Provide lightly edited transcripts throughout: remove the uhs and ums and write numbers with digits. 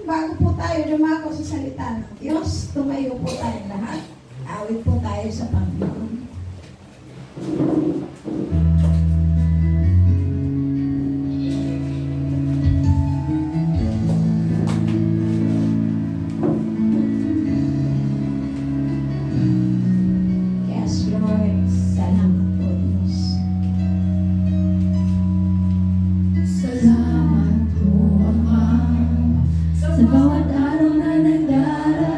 bago po tayo dumako sa salita ng Diyos, tumayo po tayo lahat. Awit po tayo sa Panginoon. Yes, Lord. Salamat po, Diyos. Salamat po, Ama, sa bawat araw na nagdaraan.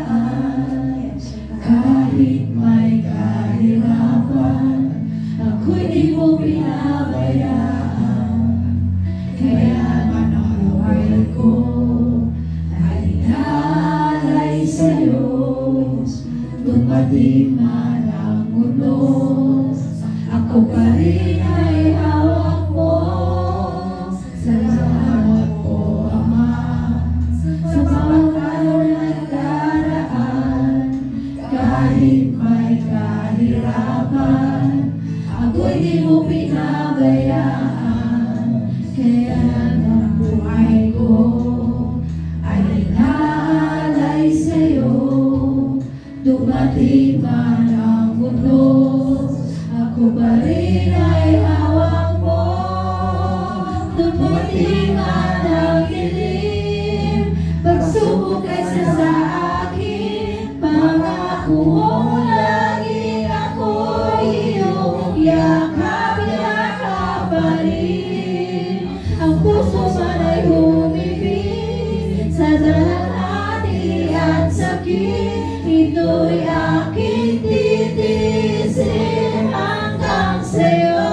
Kahit may kahirapan, ako'y di mo pinabayaan. Kaya man ang buhay ko ay inaalay sa'yo. Dumating man ang unos, ako pa rin ay hawak mo. Salamat po, Ama, sa bawat araw na nagdaraan. Kahit may kahirapan, ako'y di mo pinabayaan. Kaya ang buhay ko ay inaalay sa'yo. Dumating man ang unos, ako pa rin ay hawak mo. Dumating man ang dilim, pagsubok ay sa akin. Pangako mo lagi ako'y iyong yakap pa rin. Ang puso man ay humibig sa dalangati at sakit. Ito'y aking titiisin hanggang sa'yo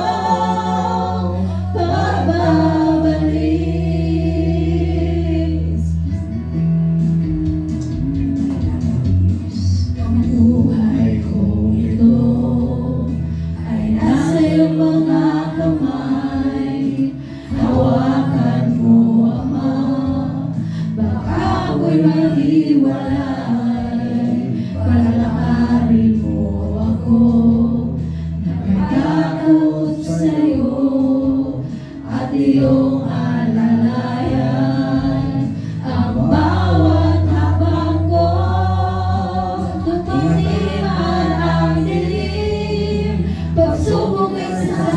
pababalik. Ang buhay ko ito ay nasa iyong mga kamay. Hawakan mo, Ama, baka ako'y maghiwalay. Palakarin mo ako, nagkakot sa'yo, at iyong alalayan ang bawat habang ko. Tutiman ang dilim, pagsubok ay sa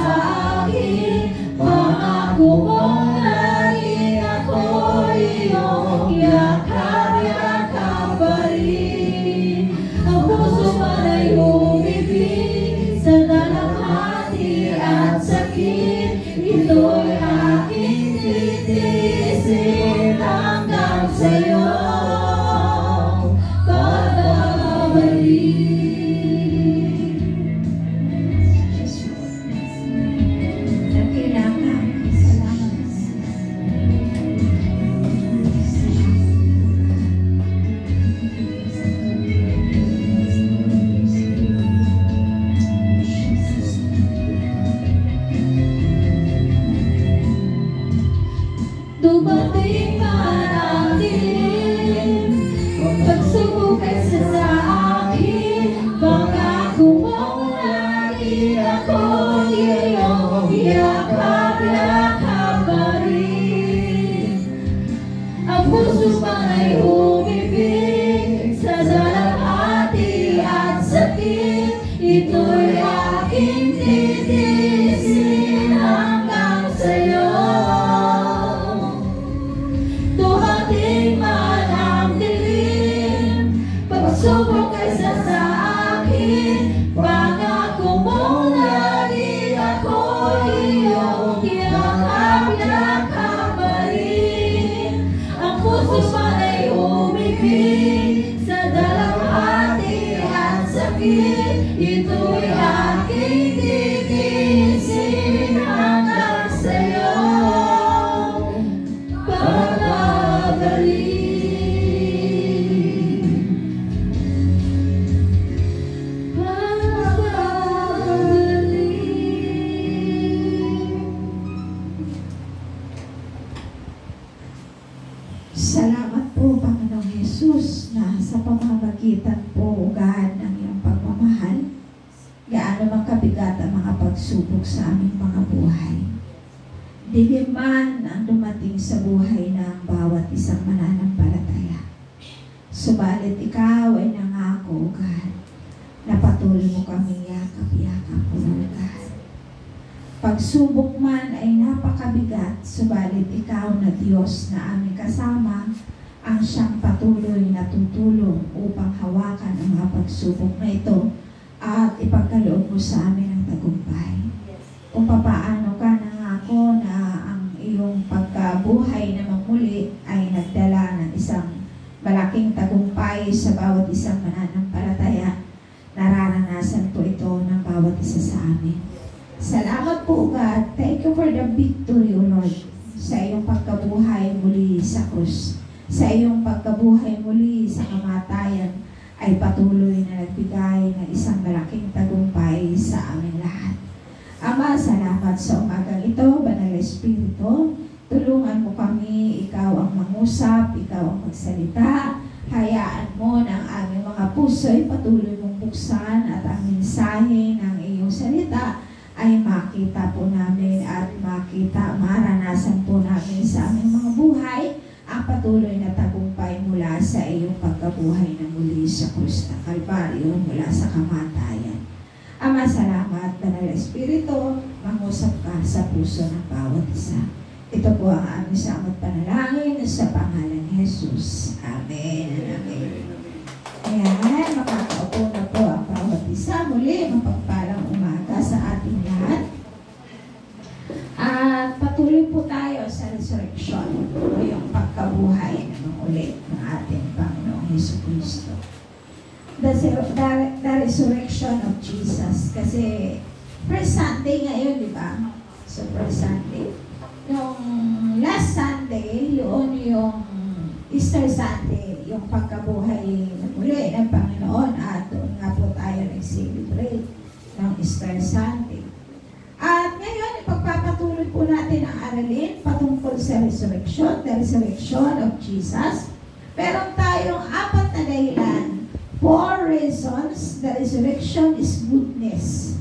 akin. Pangako mo lagi ako'y iyong yakap pa rin. Ang puso man ay humibig sa dalangati at sakit. Ito'y aking titiisin hanggang sa'yo pababalik. Nagkailangan. Salamat. Dumating man ang dilim, pagsubok ay sa akin. Pangako mo lagi ako'y iyong yakap pa rin. Ang puso man ay umibig sa dalangati at sakit. Ito'y aking titiisin hanggang sa'yo. Dumating man ang dilim, pagsubok ay sa akin. Pangako mo lagi ako'y iyong yakap pa rin. Ang puso man ay umibig sa dalangati at sakit. Ito'y aking titiisin hanggang sa'yo pababalik. Salamat po, Panginoong Jesus, na sa pamamagitan po, God, ng iyong pagmamahal, gaano mang kabigat ang mga pagsubok sa aming mga buhay. Dilim man ang dumating sa buhay ng bawat isang mananampalataya. Subalit ikaw ay nangako, God, na patuloy mo kami yakap-yakap, O God. Pagsubok man ay napakabigat, subalit ikaw na Diyos na aming kasama, ang siyang patuloy na tutulong upang hawakan ang mga pagsubok na ito at ipagkaloob mo sa amin ang tagumpay. Kung papaano ka nangako na ang iyong pagkabuhay na magmuli ay nagdala ng isang malaking tagumpay sa bawat isang mananampalataya, nararanasan po ito ng bawat isa sa amin. Salamat po, God. Thank you for the victory, O Lord, sa iyong pagkabuhay muli sa krus. Sa iyong pagkabuhay muli sa kamatayan ay patuloy na nagbigay ng isang malaking tagumpay sa aming lahat. Ama, salamat sa umagang ito, Banal Espiritu. Tulungan mo kami, ikaw ang mangusap, ikaw ang magsalita. Hayaan mo na ang aming mga puso ay patuloy mong buksan at ang mensahe ng iyong salita ay makita po namin at maranasan po namin sa aming mga buhay ang patuloy na tagumpay mula sa iyong pagkabuhay na muli sa krus ng Kalbaryo, mula sa kamatayan. Ama, salamat, Banal Espiritu, mangusap ka sa puso ng bawat isa. Ito po ang aming samot panalangin sa pangalan ni Jesus. Amen. Amen. Ayan, makakaupo na po ang bawat isa. Muli, mapagpalang umaga sa ating lahat. At patuloy po tayo sa resurrection o yung pagkabuhay na ulit ng ating Panginoong Jesucristo. The resurrection of Jesus. Kasi first Sunday ngayon, di ba? So first Sunday. Yung last Sunday, yun yung Easter Sunday, yung pagkabuhay na muli ng Panginoon, at doon nga po tayo nag-celebrate ng Easter Sunday. At ngayon, ipagpapatuloy po natin ang aralin patungkol sa resurrection, the resurrection of Jesus. Meron tayong 4 na dahilan. 4 reasons the resurrection is goodness.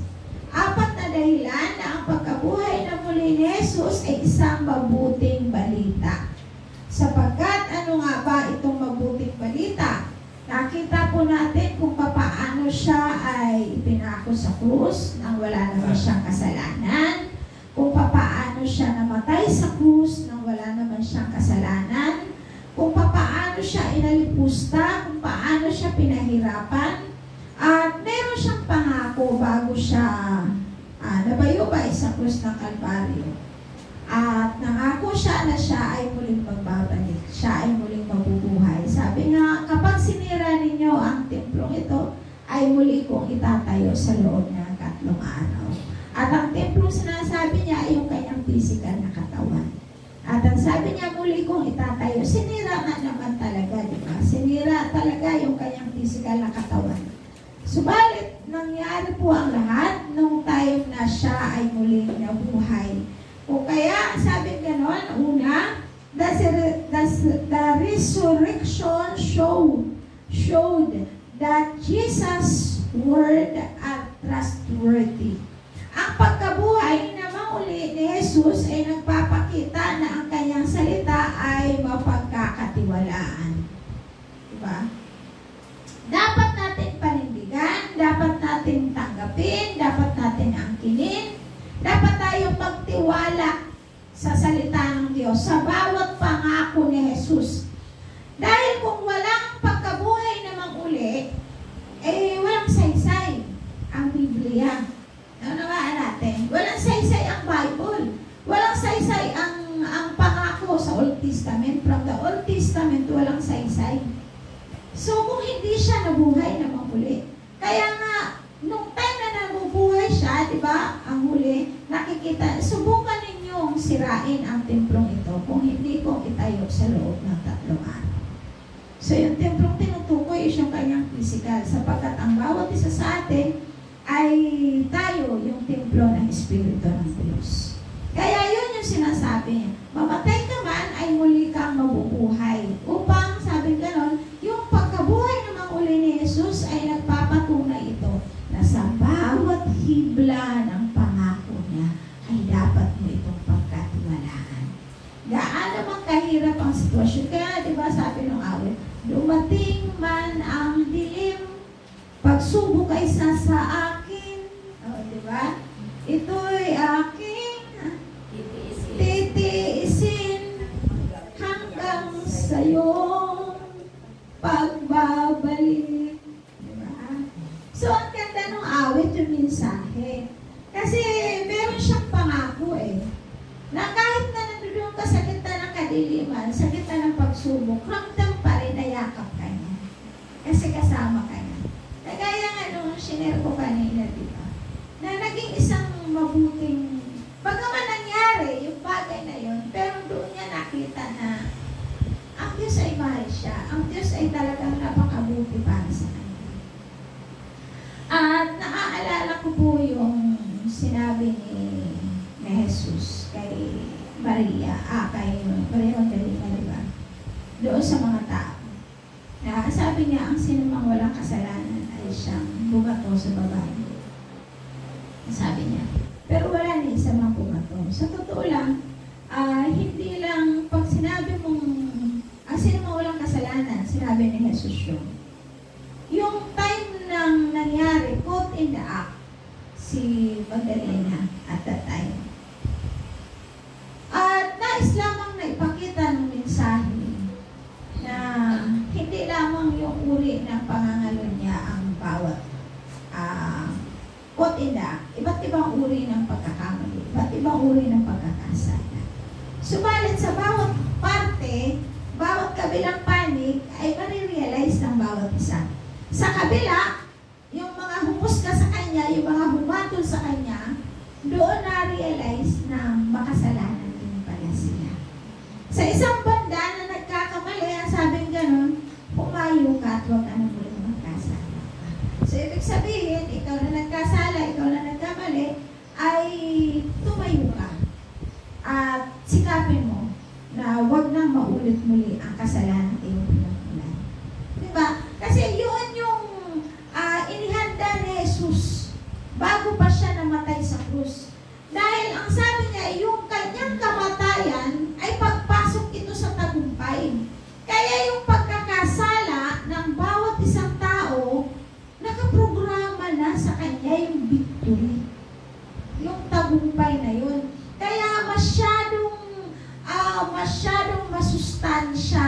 4 na dahilan na ang pagkabuhay na muli ni Jesus ay isang mabuting balita. Sapagkat ano nga ba itong mabuting balita? Nakita po natin kung paano siya ay ipinako sa krus nang wala naman siyang kasalanan, kung paano siya namatay sa krus nang wala naman siyang kasalanan, kung paano siya inalipusta, kung paano siya pinahirapan, at meron siyang pangako bago siya nabayubay sa krus ng Kalbaryo. At nangako siya na siya ay muling magbabalik. Siya ay muling mabubuhay. Sabi nga, kapag sinira ninyo ang templong ito, ay muli kong itatayo sa loob ng 3 araw. At ang templong sinasabi niya ay yung kanyang physical na katawan. At ang sabi niya, muli kong itatayo. Sinira nga naman talaga, di ba? Sinira talaga yung kanyang physical na katawan. Subalit, nangyari po ang lahat nung time na siya ay muling nabuhay. O kaya, sabi ganon, una, the resurrection showed that Jesus' word are trustworthy. Ang pagkabuhay na mauli ni Jesus ay nagpapakita na ang kanyang salita ay mapagkakatiwalaan. Diba? Dapat natin panindigan, dapat natin tanggapin, dapat natin angkinin, dapat tayong magtiwala sa salita ng Diyos, sa bawat pangako ni Jesus. Dahil kung walang pagkabuhay namang uli, walang saysay ang Biblia. Naunawaan natin, walang saysay ang Bible. Walang saysay ang pangako sa Old Testament. From the Old Testament, walang saysay. So, kung hindi siya nabuhay namang uli, kaya nga, nung time na nabubuhay siya, di ba, ang huli, nakikita, subukan ninyong sirain ang templong ito kung hindi ko itayo sa loob ng 3 araw. So, yung templong tinutukoy is yung kanyang physical, sapagkat ang bawat isa sa atin ay tayo yung templo ng Espiritu ng Diyos. Kaya yun yung sinasabi niya. Mamatay ka man, ay muli kang mabubuhay. Upang, sabi ganon, yung pagkabuhay ng mga uli ni Jesus ay nagpapatunay ito na sa bawat hibla ng pangako niya ay dapat mo itong pagkatiwalaan. Gaano mang kahirap ang sitwasyon. Kaya, di ba, sabi ng awit, Paul, dumating man ang dilim, pagsubok ay sa akin. Diba? Ito'y aking titiisin hanggang sa iyong pagbabalik. Diba? So, ang ganda ng awit yung mensahe. Kasi meron siyang pangako na kahit na nandun ka sa gitna ng kadiliman, sa gitna ng pagsubok, ramdam pa rin na yakap ka niya. Kasi kasama ka niya. Kagaya nga nung sinare ko kanina, diba? Na naging isang mabuting, bagaman nangyari yung bagay na yun, pero doon niya nakita na ang Diyos ay mahal siya. Ang Diyos ay talagang napakabuti para sa kanya. At naaalala ko po yung sinabi ni Jesus kay Maria, kay Maria Magdalena, diba? Doon sa mga tao. Na sabi niya, ang sinumang walang kasalanan ay siyang bumato sa babae. Sabi niya. Pero wala na isa mga bumato. Sa totoo lang, hindi lang pag sinabi mong ang sinumang walang kasalanan, sinabi ni Jesus yun. Yung time nang nangyari, caught in the act, si Magdalena at that time. At nais lamang na ipakita ng mensahe na hindi lamang yung uri ng pangangalo niya ang bawat caught in the act. Iba't ibang uri ng pagkakamali, iba't ibang uri ng pagkakasala. Subalit sa bawat parte, bawat kabilang panig ay marirealize ng bawat isa. Sa kabila, yung mga humusga sa kanya, yung mga humatol sa kanya, doon na-realize na makasalanan din pala sila. Sa isang banda na nagkakamali, ang sabing ganun, pumayo ka at huwag ka na muling magkasala. So, ibig sabihin, ikaw na nagkasala, ikaw na nagkamali, ay tumayo ka. At sikapin mo na huwag nang maulit muli ang kasalanan at iyong pinagmulan. Diba? Kasi yun yung inihanda ni Jesus bago pa siya namatay sa krus. Dahil ang sabi niya, yung kanyang kamatayan ay pagpasok ito sa tagumpay. Kaya yung pagkakasala ng bawat isang tao, nakaprograma na sa kanya yung victory. Yung tagumpay na yun. Kaya masyadong masustansya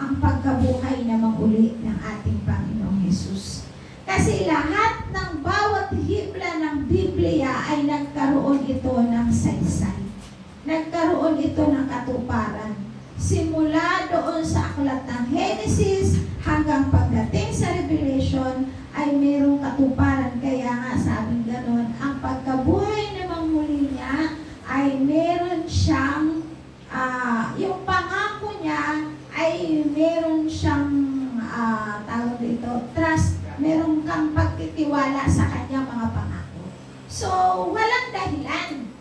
ang pagkabuhay na manguli ng ating Panginoong Jesus. Kasi lahat ng bawat hibla ng Biblia ay nagkaroon ito ng saysay. Nagkaroon ito ng katuparan. Simula doon sa aklat ng Genesis hanggang pagdating sa Revelation ay mayroong katuparan. Kaya nga sabing gano'n, ang pagkabuhay na manguli niya ay meron siyang, yung pangako niya ay meron siyang, tawag dito, trust. Meron kang pagtitiwala sa kanya mga pangako. So, walang dahilan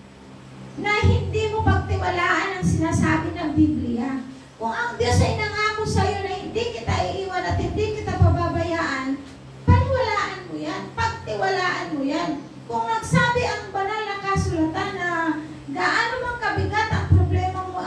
na hindi mo pagtiwalaan ang sinasabi ng Biblia. Kung ang Diyos ay nangako sa iyo na hindi kita iiwan at hindi kita pababayaan, paniwalaan mo yan, pagtiwalaan mo yan. Kung nagsabi ang banal na kasulatan na gaano mang kabigat ang problema mo,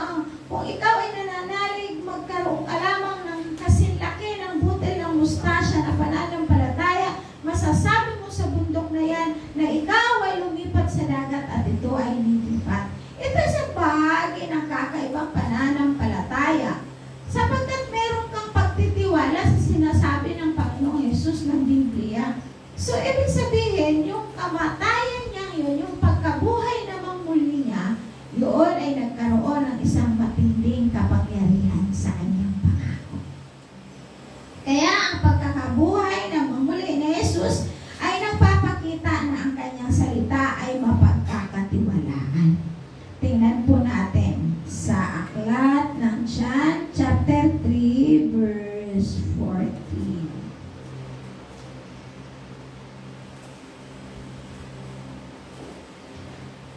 kung ikaw ay nananalig, magkaroon ka lamang ng kasinlaki ng butil ng mustasya na pananampalataya, masasabi mo sa bundok na yan na ikaw ay lumipat sa dagat at ito ay lilipat. Ito sa bahagi ng kakaibang pananampalataya sapagkat meron kang pagtitiwala sa sinasabi ng Panginoong Yesus ng Biblia. So, ibig sabihin, yung kamatayan niya yun, yung pagkabuhay na mangmuli niya, yun ay nagkaroon ng isang matinding kapangyarihan sa kanyang pangako. Kaya ang pagkakabuhay na mangmuli ni Jesus ay nagpapakita na ang kanyang salita ay mapagkakatiwalaan. Tingnan po natin sa aklat ng John chapter 3 verse 14.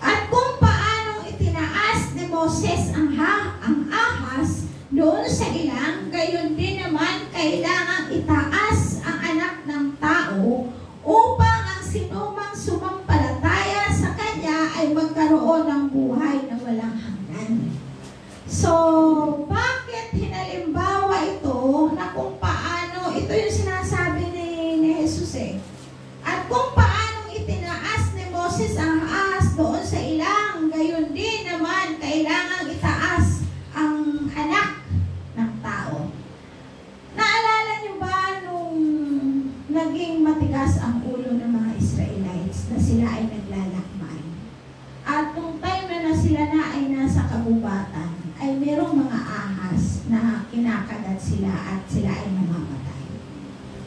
At kung paanong itinaas ni Moses ang ahas doon sa ilang, gayon din naman kailangang itaas ang anak ng tao upang ang sinumang sumampalataya sa kanya ay magkaroon ng buhay na walang hanggan. So, bakit hinalimbawa ito na kinakagat sila at sila ay namamatay.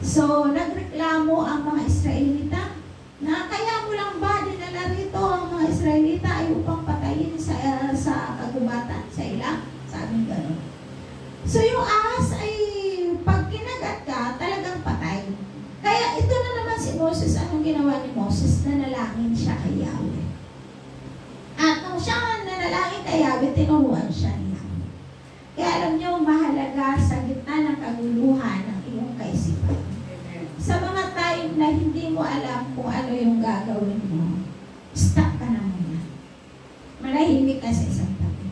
So, nagreklamo ang mga Israelita na kaya mo lang ba dinala rito ang mga Israelita ay upang patayin sa kagubatan, sa ilang? Sabi gano'n. So, yung ahas ay pag kinagat ka, talagang patay. Kaya ito na naman si Moses, anong ginawa ni Moses? Nanalangin siya kay Yahweh. At nung siya nanalangin kay Yahweh, tinuruan siya niya. Kaya alam niyo, mahalaga sa gitna ng kaguluhan ng iyong kaisipan. Sa mga time na hindi mo alam kung ano yung gagawin mo, stop ka na muna. Manahimik ka sa isang tabi.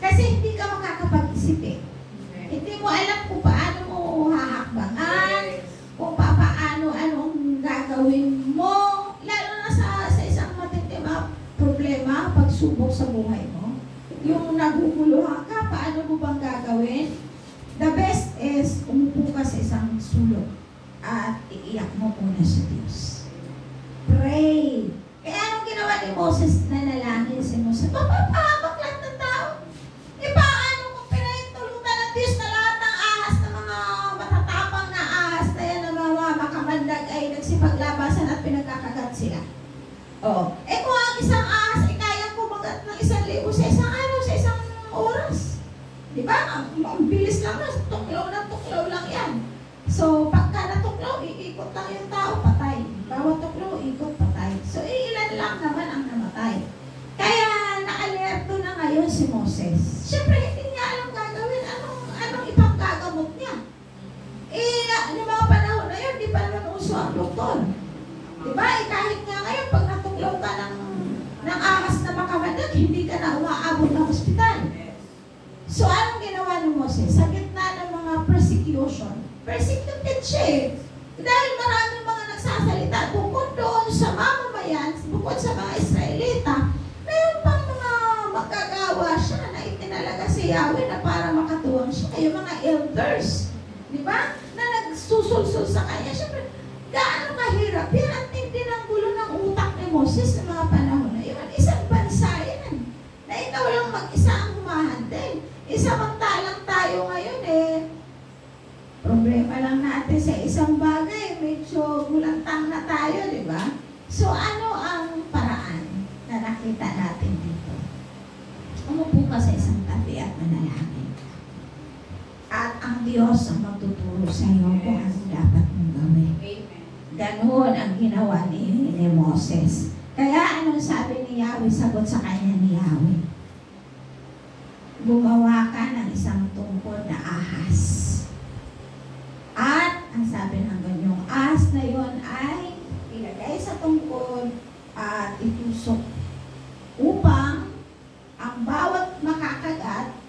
Kasi hindi ka makakapag-isip eh. Hindi mo alam kung paano mo hahakbangan, kung anong gagawin mo, lalo na sa isang matinding problema, pagsubok sa buhay mo. Yung naguguluhan ka, paano mo bang gagawin? The best is, umupo ka sa isang sulok at iiyak mo muna sa Diyos. Pray. Kaya anong ginawa ni Moses? Nanalangin si Moses. Papapahamak lang ng tao. E paano kung pinahintulutan ng Diyos na lahat ng ahas, na mga matatapang na ahas na yan, na mga makamandag ay nagsipaglabasan at pinagkakagat sila? Oo. Eh kung ang isang ahas ay kayang kumagat ng 1,000 sa isang araw, sa isang oras. Diba? Ang bilis lang na, tuklaw lang yan. So, pagka natuklaw, iikot lang yung tao, patay. Bawat tuklaw, ikot, patay. So, ilan lang naman ang namatay. Kaya, na-alerto na ngayon si Moses. Siyempre, hindi niya alam gagawin. Anong ipanggagamot niya? Yung mga panahon na yun, di pa naman uso ang doktor. Diba? Kahit nga ngayon, pag natuklaw ka ng ahas na makamandag, hindi ka na umaabot ng ospital. So, anong ginawa ni Moses? Sa gitna ng mga persecuted siya eh. Dahil maraming mga nagsasalita bukod doon sa mamamayan, bukod sa mga Israelita, mayroon pang mga magagawa siya na itinalaga si Yahweh na para makatuwang siya. Yung mga elders, di ba? Na nagsusulsul sa kanya. Siyempre, gaano kahirap yan? Ang tindi ng gulo ng utak ni Moses sa mga panahon na yun. Isang bansa yan. Na ikaw lang mag-isa ang humahandle. Samantalang tayo ngayon problema lang natin sa isang bagay, medyo gulantang na tayo, di ba? So, ano ang paraan na nakita natin dito? Umupo ka sa isang tabi at manalangin. At ang Diyos ang magtuturo sa iyo kung ano dapat mong gawin. Ganoon ang ginawa ni Moses. Kaya anong sabi ni Yahweh? Sagot sa kanya ni Yahweh. Gumawa ka ng isang tungkod na ahas. At, ang sabi ng ganyong ahas na yon ay ilagay sa tungkod at itusok upang ang bawat makakagat,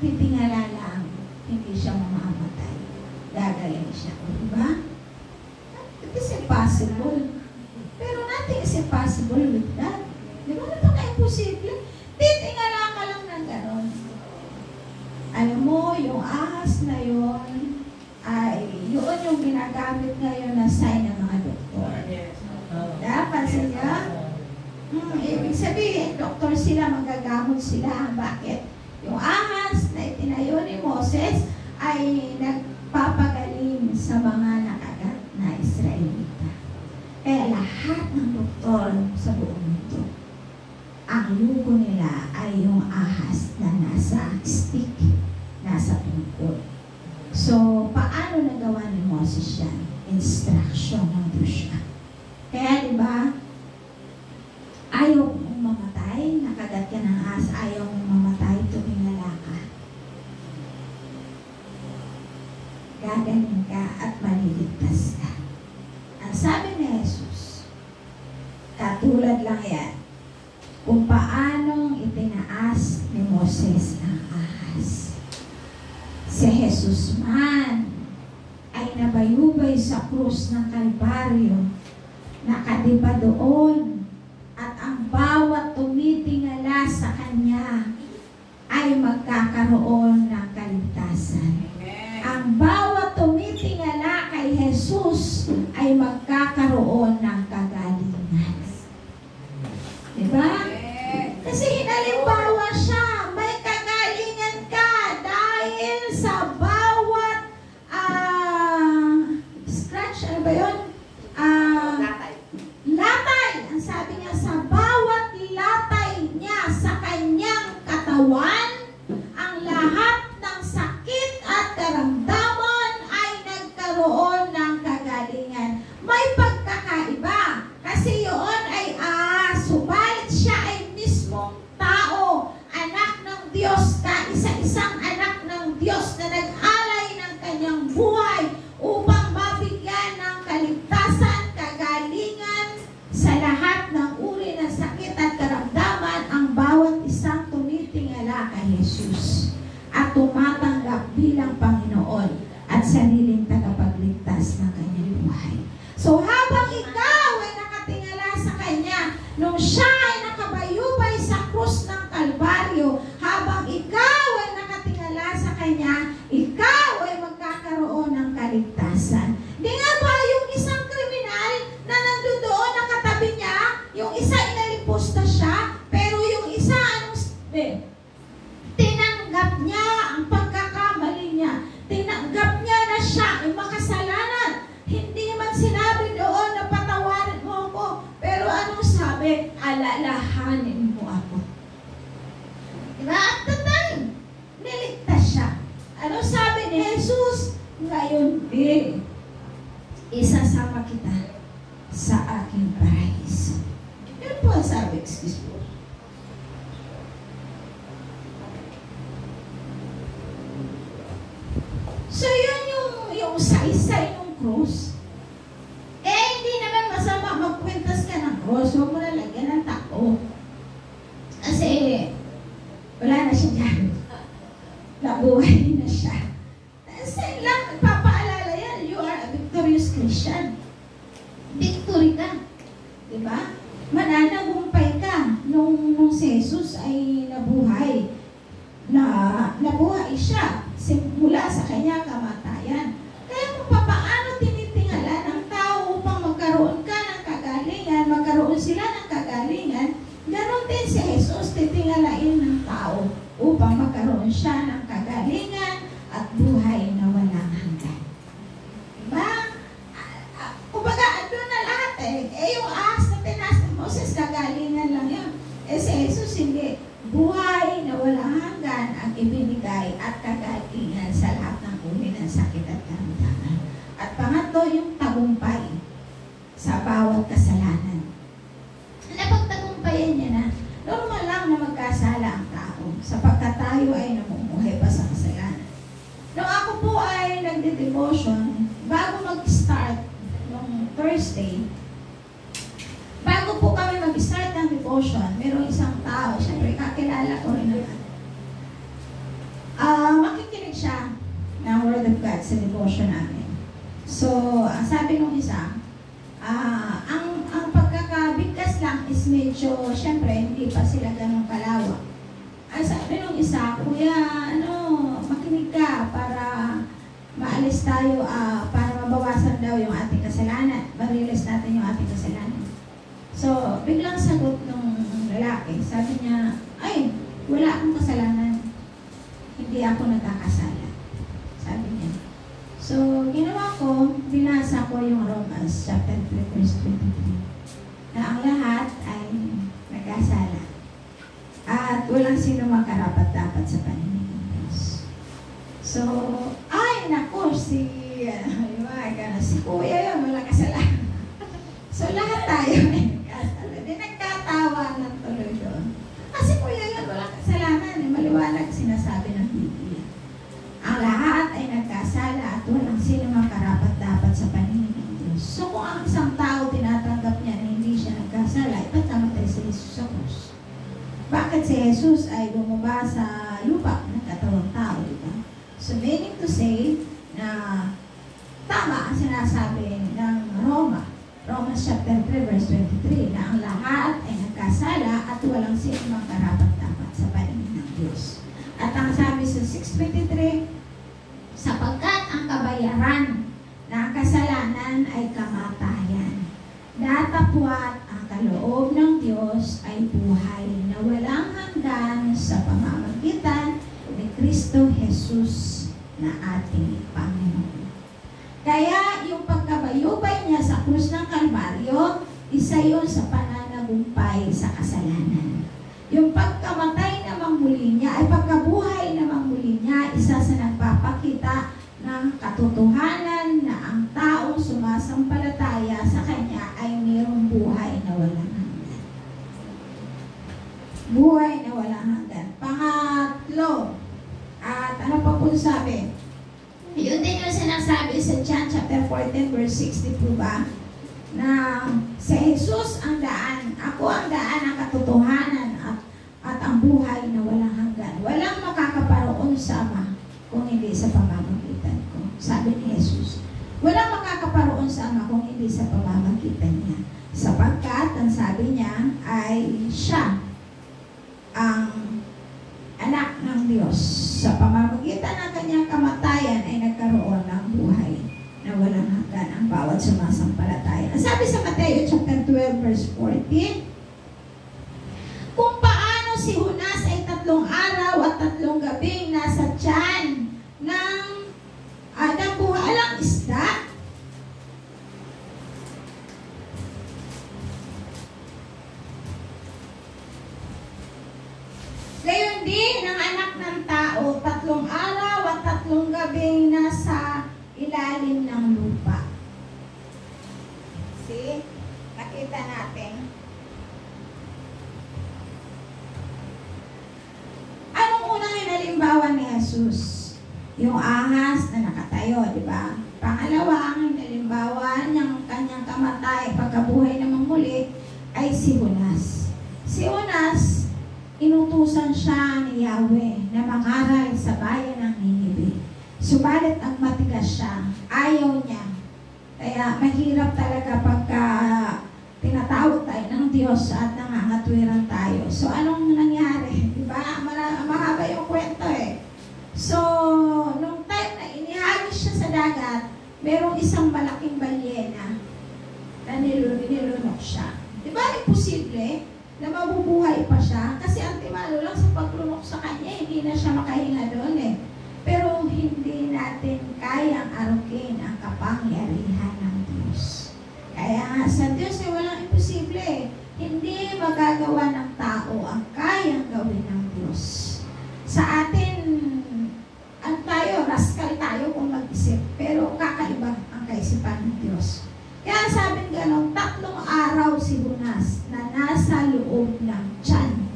titingala lang, hindi siya mamamatay. Gagaling siya. Diba? It is impossible. Pero nothing is impossible with that. Diba? Napaka-imposible. Titingala ka lang ng gano'n. Alam mo, yung ahas na yon ay yun yung ginagamit ngayon na sign ng mga doktor. Pansin niya? Ibig sabihin, doktor sila, magagamot sila. Bakit? Yung ahas na itinayo ni Moses ay nagpapagaling sa mga nakagat na Israelita. Kaya lahat ng doktor sa buong mundo, ang lugo nila ay yung ahas na nasa stick, nasa tungkod. So, paano nagawa ni Moses yan? Instruction ng Diyos siya. Kaya, di ba, ayaw mong mamatay, nakagat ka ng ahas, ayaw mong mamatay, tumingala ka. Gagaling ka at maliligtas ka. Ang sabi ni Jesus, katulad lang yan, kung paanong itinaas ni Moses ang ahas. Si Jesus man ay nabayubay sa krus ng Kalbaryo, nakadiba doon, at ang bawat tumitingala sa Kanya ay magkakaroon ng kaligtasan. Ang bawat tumitingala kay Jesus ay magkakaroon ng kagalingan. Diba? Kasi hinalimbawa siya, may kagalingan ka dahil Diyos na nag-alay ng kanyang buhay upang mabigyan ng kaligtasan, kagalingan sa lahat ng uri ng sakit at karamdaman ang bawat isang tumitingala kay Jesus at tumatanggap bilang Panginoon at sariling tagapagligtas ng kanyang buhay. So habang ikaw ay nakatingala sa Kanya, nung siya ay nakabayubay sa krus ng Kalbaryo, habang ikaw ay nakatingala sa Kanya, ikaw ay magkakaroon ng kaligtasan. Di nga ba yung isang kriminal na nandoon nakatabi niya, yung isa inalipos na siya, pero yung isa tinanggap niya ang pagkakamali niya. Tinanggap niya na siya ay makasalanan. Hindi man sinabi doon na patawarin mo ako. Pero anong sabi? Alalahanin mo ako. Diba? At the time, niligtas siya. Anong sabi ni Jesus? Ngayon din, isasama kita sa aking paraiso. Yun po ang sabi, excuse po. So yun yung saysay ng krus. Hindi naman masama magkwentas ka ng krus. Huwag mo na lagyan ng tako. Kasi wala na siya dyan. Nabuhay na siya. Kasi lang nagpapaalala yan, you are a victorious Christian. Victory ka. Diba? Mananagumpay ka nung si Jesus ay nabuhay. Nabuhay siya mula sa kanya kamatayan. Kaya kung paano tinitingala ng tao upang magkaroon ka ng kagalingan, magkaroon sila ng kagalingan, ganon din si Jesus titingalain ng tao upang magkaroon siya ng kagalingan at buhay na walang hanggan. Diba? Kumbaga, andun na lahat yung ahas na tinas ni Moses, kagalingan lang yun. Si Jesus hindi. Buhay na walang hanggan ang ibinigay at kagalingan sa lahat ng uri ng sakit at karamdaman. At pangatlo, yung tagumpay sa bawat kasalanan. Napagtagumpayan niya na, normal lang na magkasala ang tao sapagkat tayo ay namumuhay pa sa kasalanan. Nung ako po ay nagde-devotion, bago mag-start nung Thursday, bago po kami mag-start ng devotion, mayroong isang tao, syempre kakilala ko rin naman. Makikinig siya ng Word of God sa devotion namin. So, sabi nung isa, ang pagkakabigkas lang is medyo, syempre, hindi pa sila ganun kalawak. Sabi nung isa, kuya, makinig ka para maalis tayo, para mabawasan daw yung ating kasalanan. Ma-realize natin yung ating kasalanan. So, biglang sagot ng lalaki. Sabi niya, ay, wala akong kasalanan. Hindi ako nagkakasala. Sabi niya. So, ginawa ko, binasa ko yung Romans chapter 3, verse 23. Na ang lahat ay nagkasala. At walang sino makarapat-dapat sa paningin ng Diyos. So, ay, naku, si kuya yun, walang kasalanan. So, lahat tayo ay nagkasala. Di nagkatawa ng tuloy doon. Kasi kuya yun, walang kasalanan. Maliwanag sinasabi ng Biblia. Ang lahat ay nagkasala at walang sino makarapat-dapat sa paningin ng Diyos. So, kung ang isang tao tinatanggap niya na hindi siya nagkasala, iba't namatay si Jesus sa krus. Bakit si Jesus ay bumaba sa lupa ng katawang tao, diba? So, meaning to say na tama ang sinasabi ng Romans chapter 3, verse 23, na ang lahat ay nagkasala at walang sino makarapat-dapat sa paningin ng Diyos. At ang sabi sa 6:23, sapagkat ang kabayaran ng kasalanan ay kamatayan, datapwat ang kaloob ng Diyos ay buhay na walang hanggan sa pamamagitan ni Kristo Jesus na ating Panginoon. Kaya yung pagkabayubay niya sa krus ng Kalbaryo, isa yun sa pananagumpay sa kasalanan. Yung pagkamatay na muli niya, ay pagkabuhay na muli niya, isa sa nagpapakita ng katotohanan na ang taong sumasampalataya sa Kanya ay mayroong buhay na walang hanggan. Buhay na walang hanggan. Pangatlo, at ano pa po sabi? Yun din yung sinasabi sa John chapter 14 verse 60 po ba? Na si Jesus ang daan, ako ang daan, ang katotohanan at ang buhay na walang hanggan. Walang makakaparoon sa Ama kung hindi sa pamamagitan ko. Sabi ni Jesus, walang makakaparoon sa Ama kung hindi sa pamamagitan niya. Sapagkat, ang sabi niya, ay siya ang anak ng Diyos. Sa pamamagitan ng kanyang kamatayan ay nagkaroon ng buhay na walang hanggan ang bawat sumasampalataya. Ang sabi sa Mateo chapter 12 verse 14, kung paano si Jonas ay 3 araw at 3 gabing nasa tiyan ng buhalang isda, gayon din ang anak ng tao, 3 araw at 3 gabing nasa ilalim ng lupa. See? Nakita natin. Anong unang hinalimbawa ni Jesus? Yung ahas na nakatayo, di ba? Pangalawa, ang hinalimbawa niyang kanyang kamatay, pagkabuhay namang muli, ay si Jonas. Si Jonas, inutusan siya ni Yahweh na mangaral sa bayan ng Ninive. Subalit ang matigas siya, ayaw niya. Kaya mahirap talaga pagka tinatawag tayo ng Diyos at nangangatwiran tayo. So anong nangyari? Diba? Mahaba yung kwento eh. So, nung time na inihagis siya sa dagat, merong isang malaking balyena na nilunok siya. Diba? Imposible na mabubuhay pa siya kasi antimano lang sa paglunok sa kanya, hindi na siya makahinga doon eh. Pero hindi natin kayang arukin ang kapangyarihan ng Diyos. Kaya nga sa Diyos ay walang imposible. Hindi magagawa ng tao ang kayang gawin ng Diyos. Sa atin, rascal tayo kung mag-isip, pero kakaiba ang kaisipan ng Diyos. Kaya sabi gano'n, 3 araw si Jonas na nasa loob ng tiyan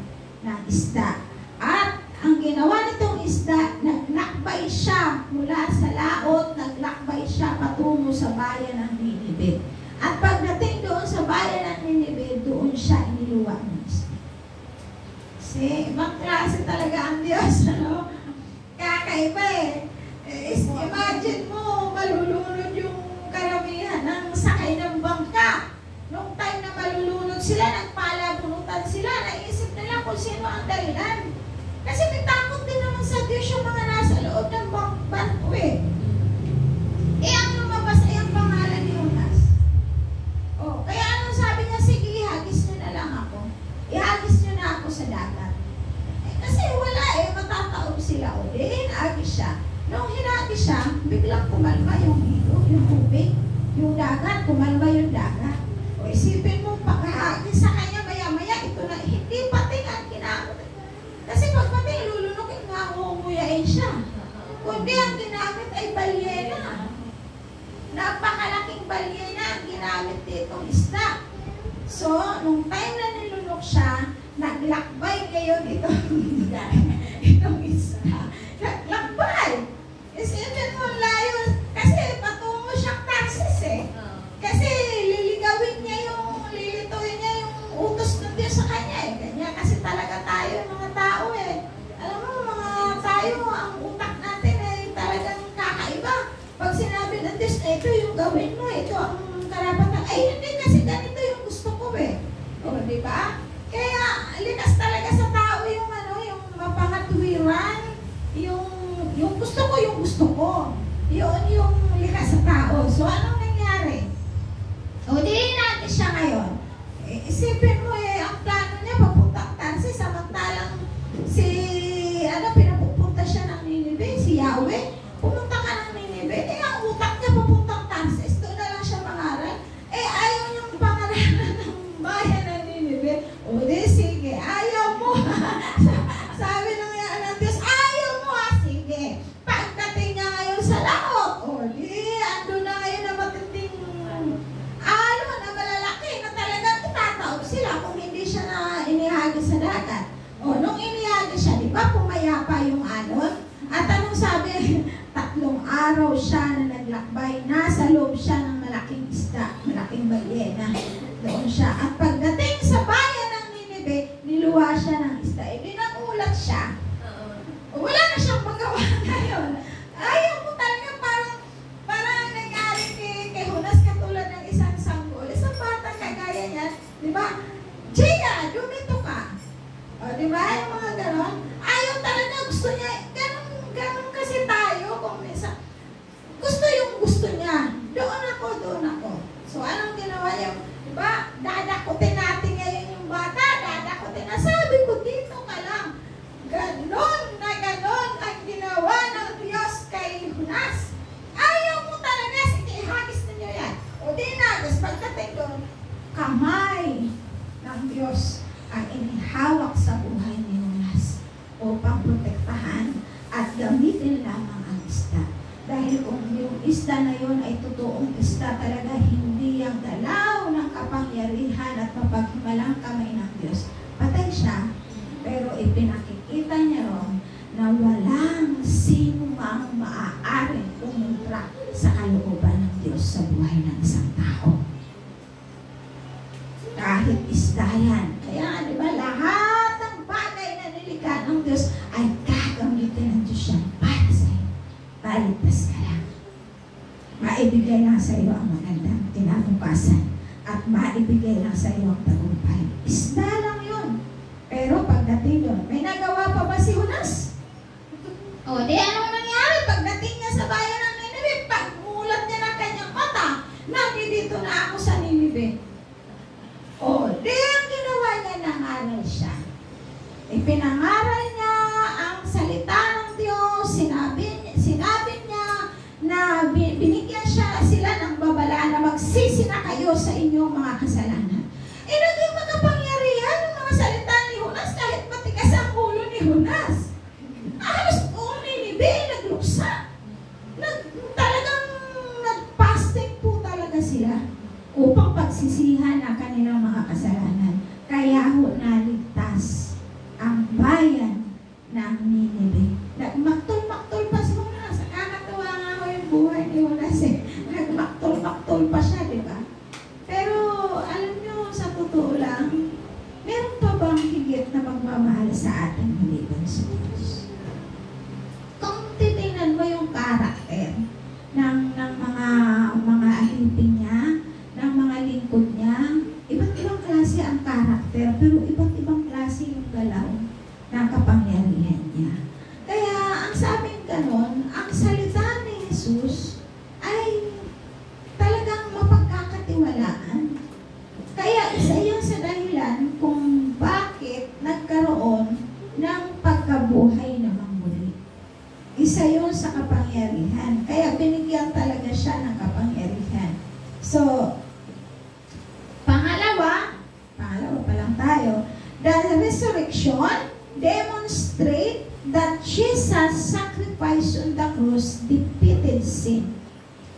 ng isda. At ang ginawa nitong isda, naglakbay siya mula sa laot, naglakbay siya patungo sa bayan ng Ninive. At pagdating doon sa bayan ng Ninive, doon siya iniluwa ng isda. Kasi ibang klase talaga ang Diyos, ano? Kakaiba eh. Imagine mo, malulunod yung karamihan ng sakay ng bangka. Nung time na malulunod sila, nagpalabunutan sila, naisip nila kung sino ang dahilan. Kasi may takot din naman sa Diyos yung mga nasa loob ng bangko eh. Ang lumabas ay ang pangalan ni Jonas. Kaya anong sabi niya, sige, ihagis niyo na lang ako. Ihagis niyo na ako sa dagat. Kasi wala matataob sila. Hinagis siya. Nung hinagis siya, biglang kumalma yung tubig. Yung dagat, kumalma yung dagat. Isipin mo, pagkahagis sa kanya, maya-maya, ito na, hindi pating ang ginamit. Kasi pag pating, lulunukin nga, nguyain siya. Kundi ang ginamit ay balyena. Napakalaking balyena ang ginamit ditong isda. So, nung time na nilunok siya, naglakbay ngayon itong isda. Naglakbay. Isipin mo layo. Kasi patungo siyang Tarsis eh. Kasi lilituin niya yung utos ng Diyos sa kanya eh. Ganyan kasi talaga tayo, mga tao eh. Alam mo, mga tayo, ang utak natin eh, talagang kakaiba. Pag sinabi ng Diyos, ito yung gawin mo, ito ang karapatan. Ay, hindi kasi ganito yung gusto ko eh. Di ba? Kaya, likas talaga sa tao yung yung mapangatuwiran, yung gusto ko. Yun yung likas sa tao. So, anong nangyari? Di natin siya ngayon. Isipin mo ang plano niya, papuntang Tarsis, samantalang pinapupunta siya ng Ninive, si Yahweh, pumunta ka ng Ninive, ang utak niya papuntang Tarsis, doon na lang siya mangaral. Ayaw niyang pangaralan ng bayan ng Ninive. Sige, ayaw mo. Sabi ng Diyos, ayaw mo sige. Pagdating niya ngayon sa laot, ando na ngayon na matinding alon na malalaki na talagang itataob sila kung hindi siya na inihagis sa dagat. Nung inihagis siya, di ba pumayapa yung alon? At anong sabi araw siya na naglakbay, nasa loob siya ng malaking isda, malaking balyena. Doon siya. At pagdating sa bayan ng Ninive, niluwa siya ng isda. Nagulat siya. Wala na siyang magawa ngayon. Ayaw mo talaga parang nangyari kay Jonas katulad ng isang sanggol. Isang bata kagaya niya, di ba? Gia, dumito ka. O, di ba? Yung mga ganon. Ayaw talaga, gusto niya. Ganon kasi tayo kung minsan. Gusto niya. Doon ako. So, anong ginawa niya? Di ba? Dadakutin natin ngayon yung bata. Dadakutin na. Sabi ko, dito ka lang. Ganon ang ginawa ng Diyos kay Jonas. Ayaw mo talaga. Sige, hagis ninyo yan. O di na, gusto pagdating doon, kamay ng Diyos ang inihawak sa buhay ni Jonas upang protektahan at gamitin lamang ang isda. Dahil kung yung isda na yun ay totoong isda talaga, hindi ang galaw ng kapangyarihan at mapaghimalang kamay ng Diyos. Patay siya, pero ipinakikita niya ron na walang sino mang maaaring pumunta sa kalooban ng Diyos sa buhay ng isang tao. Kahit isda yan. Kaya, di ba, lahat ng bagay na nilikha ng Diyos ay gagamitin ng Diyos yan para sa iyo. Paligtas ka lang. Maibigay lang sa iyo ang magandang kinabukasan at maibigay lang sa iyo ang tagumpay. Isda lang yun. Pero pagdating doon, may nagawa pa ba si Jonas? O, di anong nangyari? Pagdating niya sa bayan ng Ninive, pagmulat niya ng kanyang mata, nandito na ako sa Ninive. O, di ang ginawa niya, nangaral siya. Ipinangaral niya ang salita ng Diyos, sinabi niya na binigyan sila ng babala na magsisi na kayo sa inyong mga kasalanan. Naging makapangyarihan ng mga salita ni Jonas kahit matigas ang ulo ni Jonas. Halos buong Ninive, nagluksa. Talagang nag-fasting po talaga sila upang pagsisihan ang kanilang mga kasalanan. Kaya ho naligtas ang bayan ng Ninive. Nagmaktol-maktol pa si Jonas. Nakakatawa nga ho yung buhay ni Jonas eh. Nagmaktol-maktol pa siya, di ba? Pero alam nyo, sa totoo lang, meron pa bang higit na magmamahal sa ating maliban sa Diyos? Kung titingnan mo yung karakter ng mga ahipin niya, ng mga lingkod niya, iba't ibang klase ang karakter, pero iba't ibang klase yung galaw ng kapangyarihan niya. Kaya, ang sabing ganon, ang salita ni Jesus ay talagang mapagkakatiwalaan. Kaya, isa yun sa dahilan kung bakit nagkaroon ng pagkabuhay na muli. Isa yun sa kapangyarihan. Kaya, binigyan talaga siya ng kapangyarihan. So, pangalawa pa lang tayo, the resurrection demonstrate that Jesus' sacrifice on the cross defeated sin.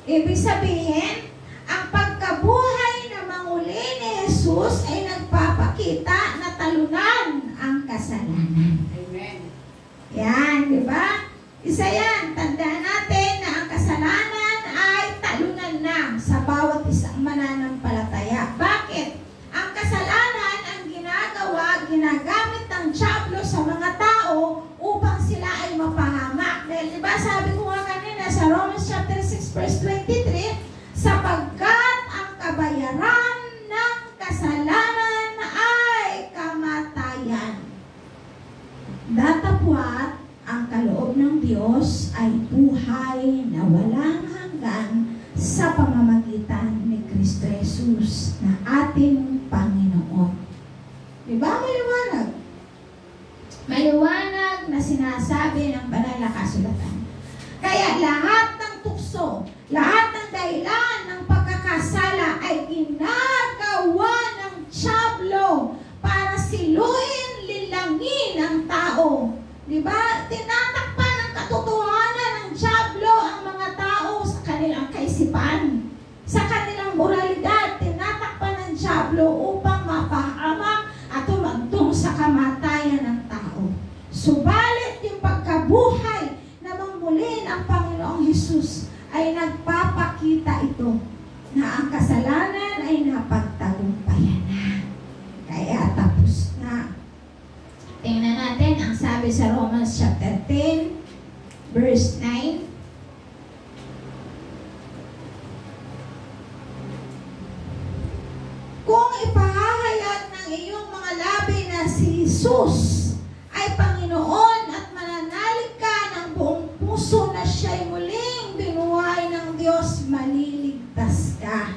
Ibig sabihin, ang pagkabuhay na manguli ni Jesus ay nagpapakita na talunan ang kasalanan. Amen. Yan, di ba? Isa yan, tandaan natin na ang kasalanan ay talunan na sa bawat isang mananampalataya. Bakit? Ang kasalanan ang ginagamit ng dyablo sa mga tao upang sila ay mapahamak. Dahil diba sabi ko nga kanina sa Romans chapter 6 verse 23, sapagkat ang kabayaran ng kasalanan ay kamatayan. Datapwat ang kaloob ng Diyos ay buhay na walang hanggan sa pamamagitan ni Kristo Jesus na ating Panginoon. Diba maliwanag? Maliwanag na sinasabi ng banal na kasulatan. Kaya lahat ng tukso, lahat ng dahilan ng pagkakasala ay ginagawa ng dyablo para siluin, lilangin ang tao. Diba? Tinatakpan ng katotohanan ng dyablo ang mga tao sa kanilang kaisipan, sa kanilang moralidad. Tinatakpan ng dyablo upang mapahamak at tumagtong sa kamatayan ng tao. Subalit yung pagkabuhay na mangmuli ng Panginoon Panginoong Hesus ay nagpapakita ito na ang kasalanan ay napagtagumpayan na. Kaya tapos na. Tingnan natin ang sabi sa Romans chapter 10, verse 9. Kung ipahahayag ng iyong mga labi na si Jesus ay Panginoon at mananalig ka ng buong puso na siya'y muling binuhay ng Diyos, maliligtas ka.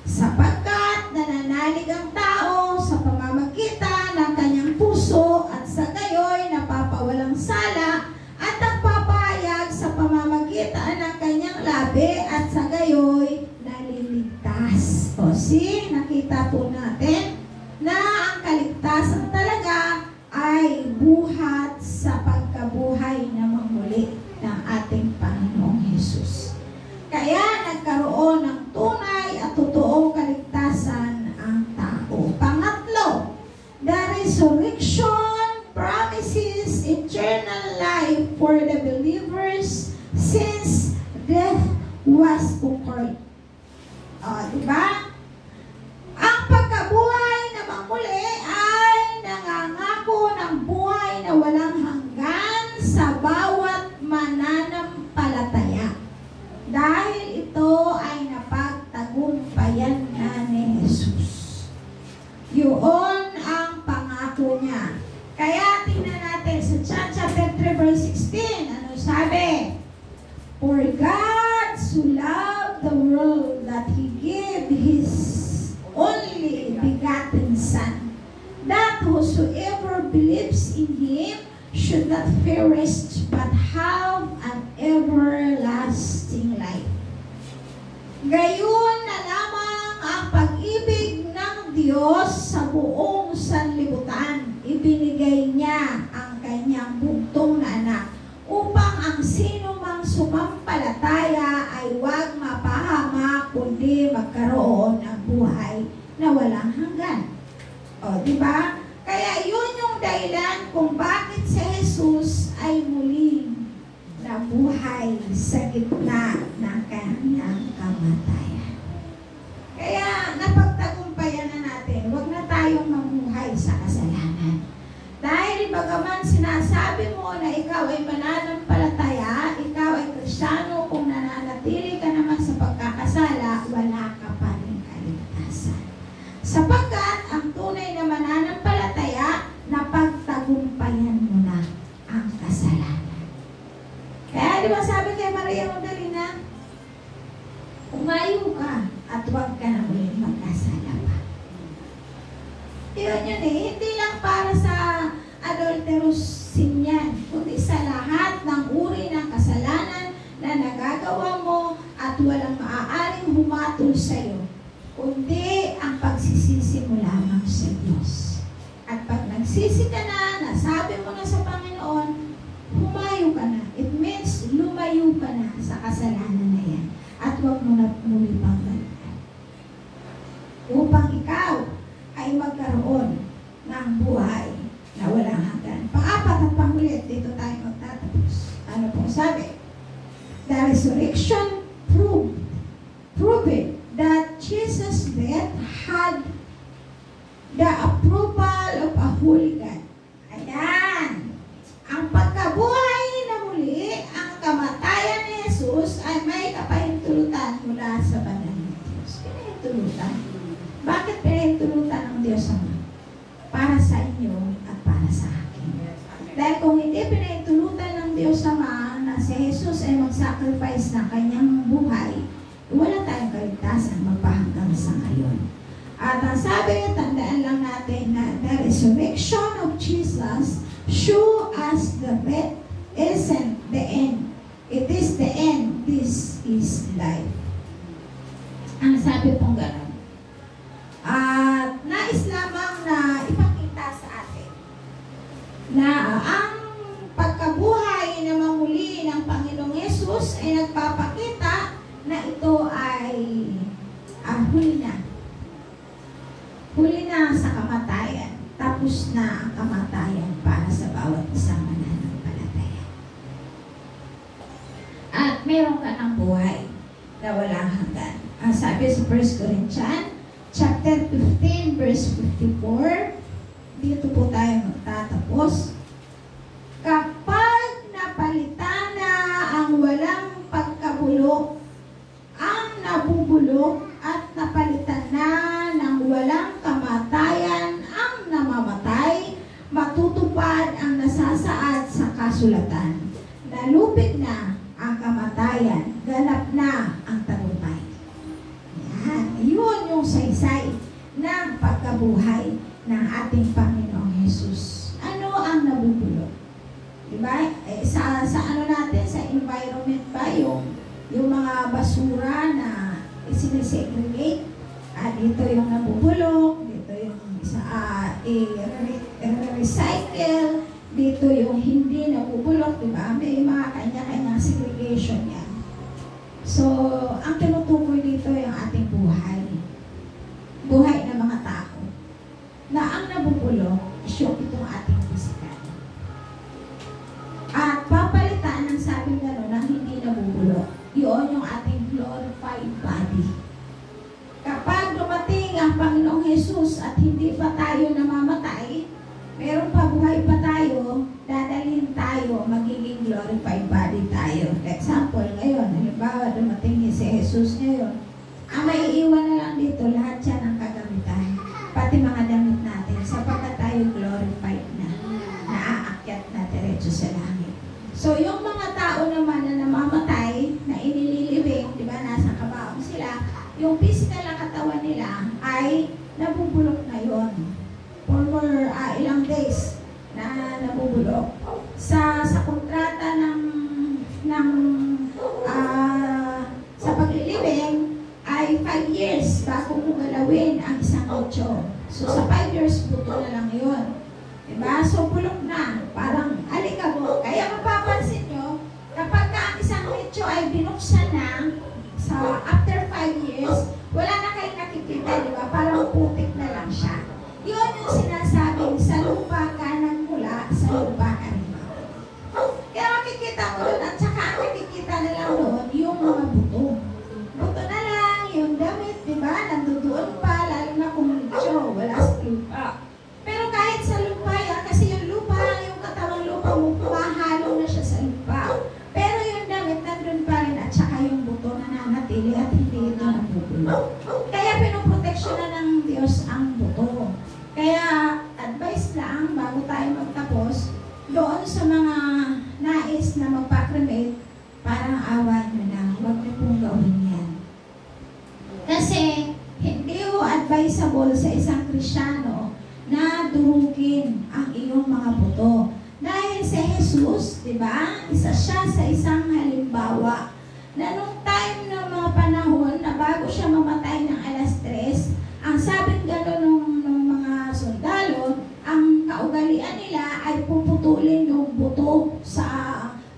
Sapagkat nananalig ang tao sa pamamagitan ng kanyang puso at sa gayoy napapawalang sala at nagpapahayag sa pamamagitan ng kanyang labi at sa gayoy naliligtas. O nakita po natin na ang kaligtasan talaga ay buhat sa pagkabuhay na muli ng ating Panginoong Hesus. Kaya nagkaroon ng tunay at totoong kaligtasan ang tao. Pangatlo, the resurrection promises eternal life for the believers since death was occurred. Diba? Ang pagkabuhay na mamuli ay nangangako ng buhay na walang hanggan sa bawat mananampalataya. Dahil ito ay napagtagumpayan na ni Jesus. Yun ang pangako niya. Kaya tingnan natin sa John chapter 3 verse 16. Ano sabi? For God so loved the world that He gave His only begotten Son, that whosoever believes in Him should not perish but have an everlasting life. Gayon na lamang ang pag-ibig ng Diyos sa buong sanlibutan. Ibinigay niya ang kanyang bugtong na anak upang ang sino mang sumampalataya ay huwag mapahama kundi magkaroon ng buhay na walang hanggan. O, di ba? Kaya yun yung dahilan kung bakit si Jesus ay muling nabuhay sa gitna ng kanyang kamatayan. Kaya napagtagumpayan na natin, huwag na tayong mamuhay sa kasalanan. Dahil bagaman sinasabi mo na ikaw ay mananampalataya, ikaw ay Kristiyano, kung nananatili ka naman sa pagkakasala, wala ka pa rin kaligtasan. Sapagkat ang tunay na mananampalataya, napagtagumpayan mo na ang kasalanan. Kaya di ba sabi kay Maria Magdalena, umayo ka at huwag ka na ulit magkasala pa. Yun hindi lang para sa adulterous sin yan, kundi sa lahat ng uri ng kasalanan na nagagawa mo at walang maaaring humatol sa iyo, kundi ang pagsisisi mo lamang sa Diyos. At pag nagsisi ka na, nasabi mo na sa Panginoon, humayo ka na. It means lumayo ka na sa kasalanan na yan. At huwag mo na muli pang balikan. Upang ikaw ay magkaroon ng buhay na walang hanggan. Pang-apat at pang-ulit, dito tayo magtatapos. Ano pong sabi? The resurrection proved that Jesus' death had the approval of a holy God. Ayan. Ang pagkabuhay na muli, ang kamatayan ni Jesus ay may kapahintulutan mula sa banal ng Diyos. Pinahintulutan. Bakit pinahintulutan ng Diyos Ama? Para sa inyo at para sa akin. Dahil kung hindi pinahintulutan ng Diyos Ama na si Jesus ay mag-sacrifice ng kanyang buhay, wala tayong kaligtasan magpahanggang sa ngayon. At ang sabi, tandaan lang natin na the resurrection of Jesus show us the death isn't the end. It is the end. This is life. Ang sabi pong gano'n. At nais lamang na ipakita sa atin na ang pagkabuhay na mamuli ng Panginoong Yesus ay nagpapakita na ito ay huli na. Huli na sa kamatayan. Tapos na ang kamatayan para sa bawat isang mananampalataya. At meron ka ng buhay na walang hanggan. Ang sabi sa 1 Corinthians chapter 15 verse 54, dito po tayo magtatapos. Kapag napalitan na ang walang pagkabulok, ang nabubulok at napalitan na ng walang kamatayan ang namamatay, matutupad ang nasasaad sa kasulatan. Nalupit na ang kamatayan, ganap na ang tagumpay. Yan. Yun yung saysay ng pagkabuhay ng ating Panginoong Jesus. Ano ang nabubulok? Diba? Sa ano natin, sa environment ba, yung mga basura na sinesegregate, dito yung nabubulok, dito yung i-recycle, dito yung hindi nabubulok, diba? May mga kanya-kanyang segregation yan. So, ang tinutukoy dito yung ating buhay. Buhay ng mga tao. Na ang nabubulok, itong ating physical. At papalitan ng sabing gano'n ng hindi nabubulok. Yun yung ating glorified body. Kapag dumating ang Panginoong Jesus at hindi pa tayo namamatay, meron pa buhay pa tayo, dadalhin tayo, magiging glorified body tayo. Example, ngayon, halimbawa dumating si Jesus ngayon, ang maiiwan na lang dito, lahat yan ang kagamitan. Pati mga damit natin, sapagkat tayo glorified na, naaakyat na diretso sa langit. So, yung mga tao naman na namamatay, na inililibing, di ba, nasa kabaong sila, yung physical na katawan nila ay nabubulok na yon. For more ilang days na nabubulok. Sa kontrata sa paglilibing ay 5 years bago mo galawin ang isang otso. So sa 5 years, buto na lang yun. Diba? So bulok na. Parang alikabok. Kaya mapapansin nyo, kapag ang isang otso ay binuksan na, sa after 5 years, wala na kayo nakikita, diba? Parang putik na lang siya. Yun yung sinasabing sa lupa ka nagmula, sa lupa ka rin. Kaya makikita mo doon at saka makikita na lang doon yung mga buto. Buto na lang, yung damit, diba? Nandoon pa, lalo na kung medyo wala sa lupa. Pero kahit sa lupa yan, kasi yung lupa, yung katawang lupa mo, mahalo na siya sa lupa. Pero yung damit nandun pa rin at saka yung buto na nanatili at hindi ito nabubulok. Kaya pinoproteksyonan ng Diyos ang buto. Kaya advice lang bago tayo magtapos, doon sa mga nais na magpa-cremate, parang awa nyo na, huwag nyo pong gawin yan. Kasi hindi ho advisable sa isang Kristyano na durugin ang iyong mga buto. Dahil si Jesus, di ba, isa siya sa isang halimbawa na nung time ng mga panahon na bago siya mamatay ng 3:00, ang sabing gano'n ng mga sundalo, ang kaugalian nila ay puputulin yung buto sa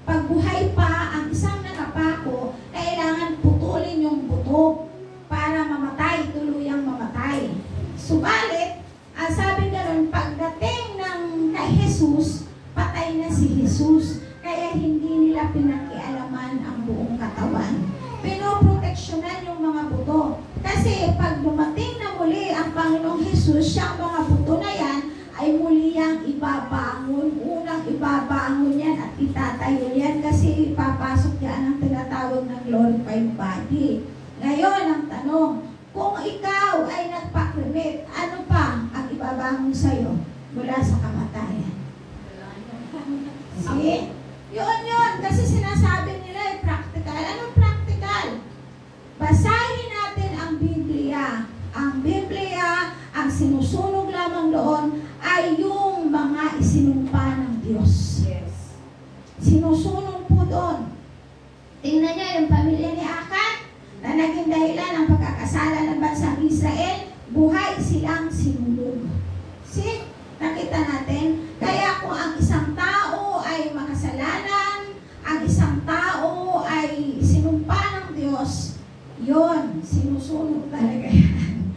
pagbuhay pa. Ang isang nakapako, kailangan putulin yung buto para mamatay, tuluyang mamatay. Subalit, ang sabing gano'n, pagdating ng kay Jesus, patay na si Jesus. Kaya hindi nila pinakialaman ang buong katawan. Pinoproteksyonan yung mga buto. Kasi pag dumating na muli ang Panginoong Jesus, siyang mga buto na yan ay muli yang ibabangon. Unang ibabangon yan at itatayo yan kasi papasok yan ang tinatawag ng glorified body. Ngayon, ang tanong, kung ikaw ay nagpa-cremate, ano pa ang ibabangon sa'yo mula sa kamatayan? See? Yun. Kasi sinasabi nila ay practical. Anong practical? Basahin natin ang Biblia. Ang Biblia, ang sinusunog lamang doon ay yung mga isinumpa ng Diyos. Yes. Sinusunog po doon. Tingnan niyo yung pamilya ni Akan na naging dahilan ng pagkakasala ng bansang Israel, buhay silang sinunog. See? Nakita natin? Kaya kung ang isang tao ay makasalanan, ang isang tao ay sinumpa ng Diyos, yun, sinusunog talaga yan.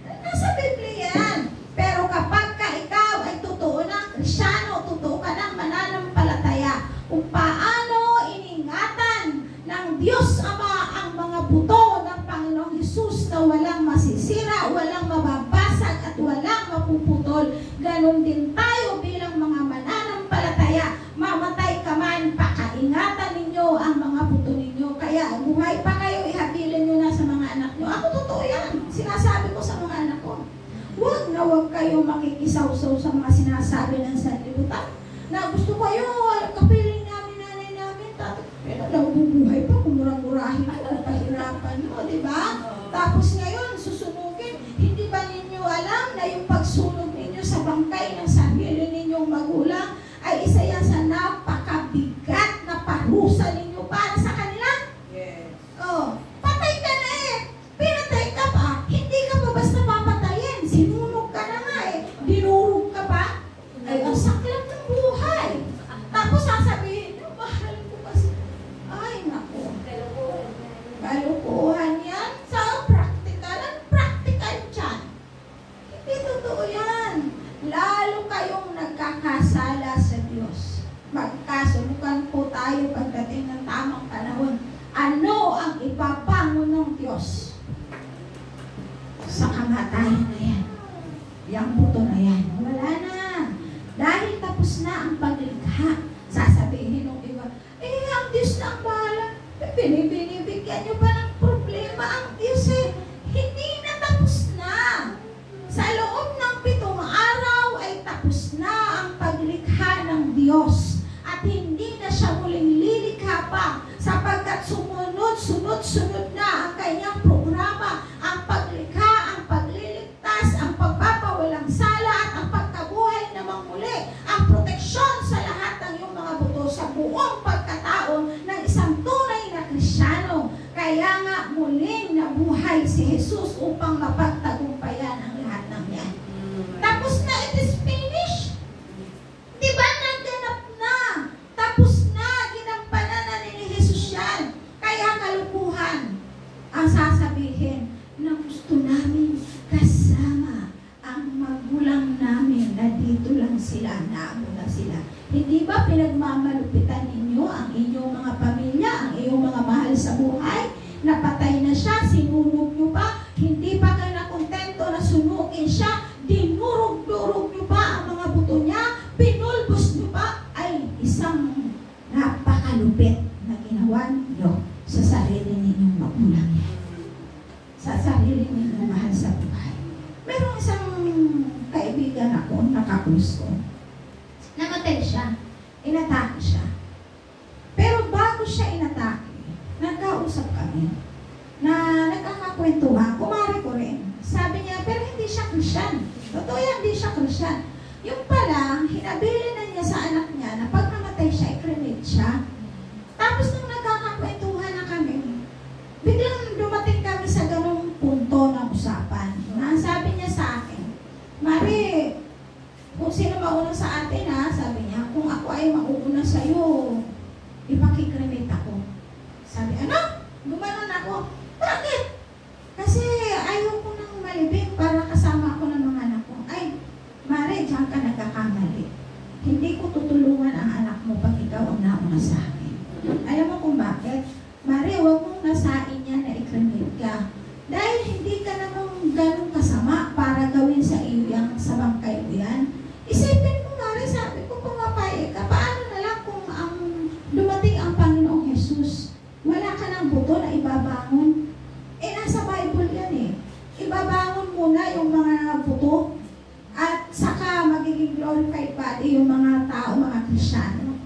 Nasa Biblia yan. Pero kapag ka ikaw ay totoo ng Kristyano, totoo ka ng mananampalataya, kung paano iningatan ng Diyos Ama ang mga buto ng Panginoong Hesus na walang masisira, walang mababasag at walang mapuputol. Ganon din tayo bilang mga mananampalataya. Mamatay ka man, pakaingatan ninyo ang mga buto ninyo. Kaya buhay pa kayo, ihabilin nyo na sa mga anak nyo. Ako totoo yan. Sinasabi ko sa mga anak ko. Huwag na huwag kayo makikisaw-saw sa mga sinasabi ng sanlibutan. Na gusto kayo, kapiling namin, nanay namin, pero nabubuhay pa, kumurang-murahin mo, pahirapan mo, di ba? Tapos ngayon, susunugin, hindi ba ninyo alam na yung pagsunog ninyo sa bangkay ng sarili ninyong magulang ay isa yan sa napakabigat na parusa ninyo para sa kanila? Yes. Oh, patay ka na eh. Pinatay ka pa. Hindi ka pa basta papatayin. Sinunog ka na nga eh. Dinurog ka pa. Ay, ang saklap ng buhay. Tapos sasabihin, mahal ko kasi. Ay, naku. Kalukuhan yan. Sa practical. Ang practical dyan. Hindi totoo yan. Lalo kayong nagkakasala sa Diyos. Magkasulukan po tayo pagdating ng tamang panahon. Ano ang ipapangon ng Diyos sa kamatayan na yan? Yang buto na yan. Wala na. Dahil tapos na ang paglikha. Sasabihin ng iba, ang Diyos na ang bahala. Binibigyan nyo pa ng problema ang Diyos eh. Hindi na tapos na. Sa loob ng 7 araw ay tapos na ang paglikha ng Diyos. At hindi na siya muling lilikha pa sapagkat sunod na ang kanyang programa, ang paglikha, ang pagliligtas, ang pagpapawalang sala at ang pagkabuhay na muli, ang proteksyon sa lahat ng iyong mga buto sa buong pagkatao ng isang tunay na Kristiyano. Kaya nga muling nabuhay si Jesus upang mapagtagumpayan ang lahat ng yan. Tapos na, it is finished. Diba naganap na? Tapos na, ginampanan na ni Jesus yan. Kaya kalukuhan ang sasabihin na gusto namin kasama ang magulang namin na dito lang sila, naamuna sila. Hindi ba pinagmamalupitan ninyo ang inyong mga pamilya, ang iyong mga mahal sa buhay? Napatay na siya, sinunog nyo pa, hindi pa kayo nakontento na sunugin siya, dinurog-durog nyo pa ang mga buto niya, pinulbos nyo pa, ay isang napakalupit na ginawa nyo sa sarili ninyong magulang yan. Sa sarili ninyong mahal sa buhay. Merong isang kaibigan ako, nakaklose ko. Namatay siya. Inatake siya. Pero bago siya inatake, nagkausap kami na nagkakakwentuhan. Kumari ko rin. Sabi niya, pero hindi siya Christian. Totoo yan, hindi siya Christian. Yung pala, hinabili na niya sa anak niya na pag namatay siya, i-cremate siya. Tapos nung nagkakakwentuhan na kami, biglang dumating kami sa ganung punto ng usapan. Sabi niya sa akin, Mari, kung sino mauna sa atin ha, sabi niya, kung ako ay mauuna sa'yo, ipakikremate ako. Sabi, ano? Gumanon ako. Bakit? Kasi ayaw ko nang malibing para kasama ako ng mga anak ko. Ay, Mari, diyan ka nagkakamali. Hindi ko tutulungan ang anak mo pag ikaw ang nauna sa akin. Alam mo kung bakit? Mari, huwag mong nasain niya na i-cremate ka. Dahil hindi ka namang ganun kasama para gawin sa iyo yung sa bangkay mo yan. Isipin mo, Mari, sabi ko, pumapayag ka. Paano na lang kung dumating ang Panginoong Jesus? Wala ka ng buto na ibabangon. Eh, nasa Bible yan eh. Ibabangon muna yung mga buto at saka magiging glorified body yung mga tao, mga Kristiyano.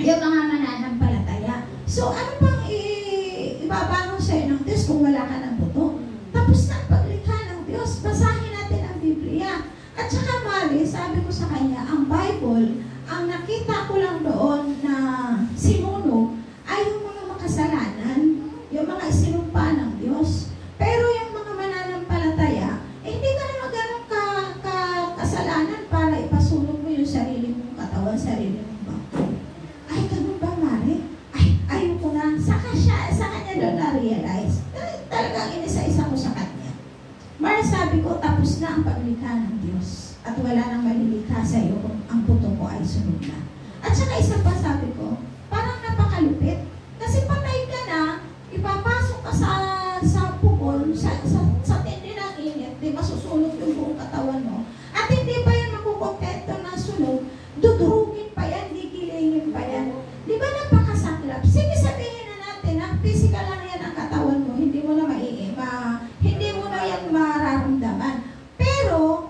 Yung mga mananampalataya. So, ano pang ibabangon sa'yo ng Diyos kung wala ka ng buto? Tapos na ang paglikha ng Diyos. Basahin natin ang Biblia. At saka, Mari, sabi ko sa kanya, ang Bible, ang nakita ko lang doon na sinunog ay yung mga makasalanan, yung mga isinumpa ng Diyos. Pero yung mga mananampalataya, hindi ka naman ganun kasalanan para ipasunog mo yung sarili mong katawan, sarili mong bangko. Ay, ganun ba, Mari? Ay, ayoko na. Sa kanya doon na-realize. Talagang inisa-isa ko sa kanya. Mari, sabi ko, tapos na ang paglikha ng Diyos. At wala nang malilikha sa iyo kung ang puto mo ay sunog na. At saka isa pa, sabi ko, parang napakalupit. Kasi patay ka na, physical lang yan ang katawan mo, hindi mo na hindi mo na yan mararamdaman. Pero,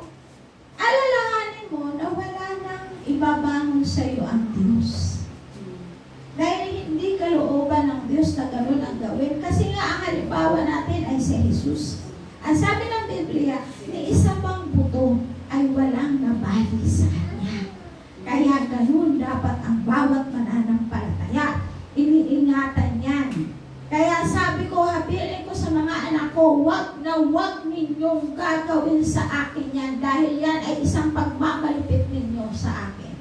alalahanin mo na wala nang ibabangon sa iyo ang Diyos. Dahil hindi kalooban ng Diyos na gano'n ang gawin. Kasi nga, ang halimbawa natin ay si Jesus. Ang sabi ng Biblia, ni isa pang buto ay walang nabali sa Kanya. Kaya gano'n dapat ang bawat mananampalataya. Iniingatan yan. Kaya sabi ko, habilin ko sa mga anak ko, wag na wag ninyong gagawin sa akin yan dahil yan ay isang pagmamalipit ninyo sa akin.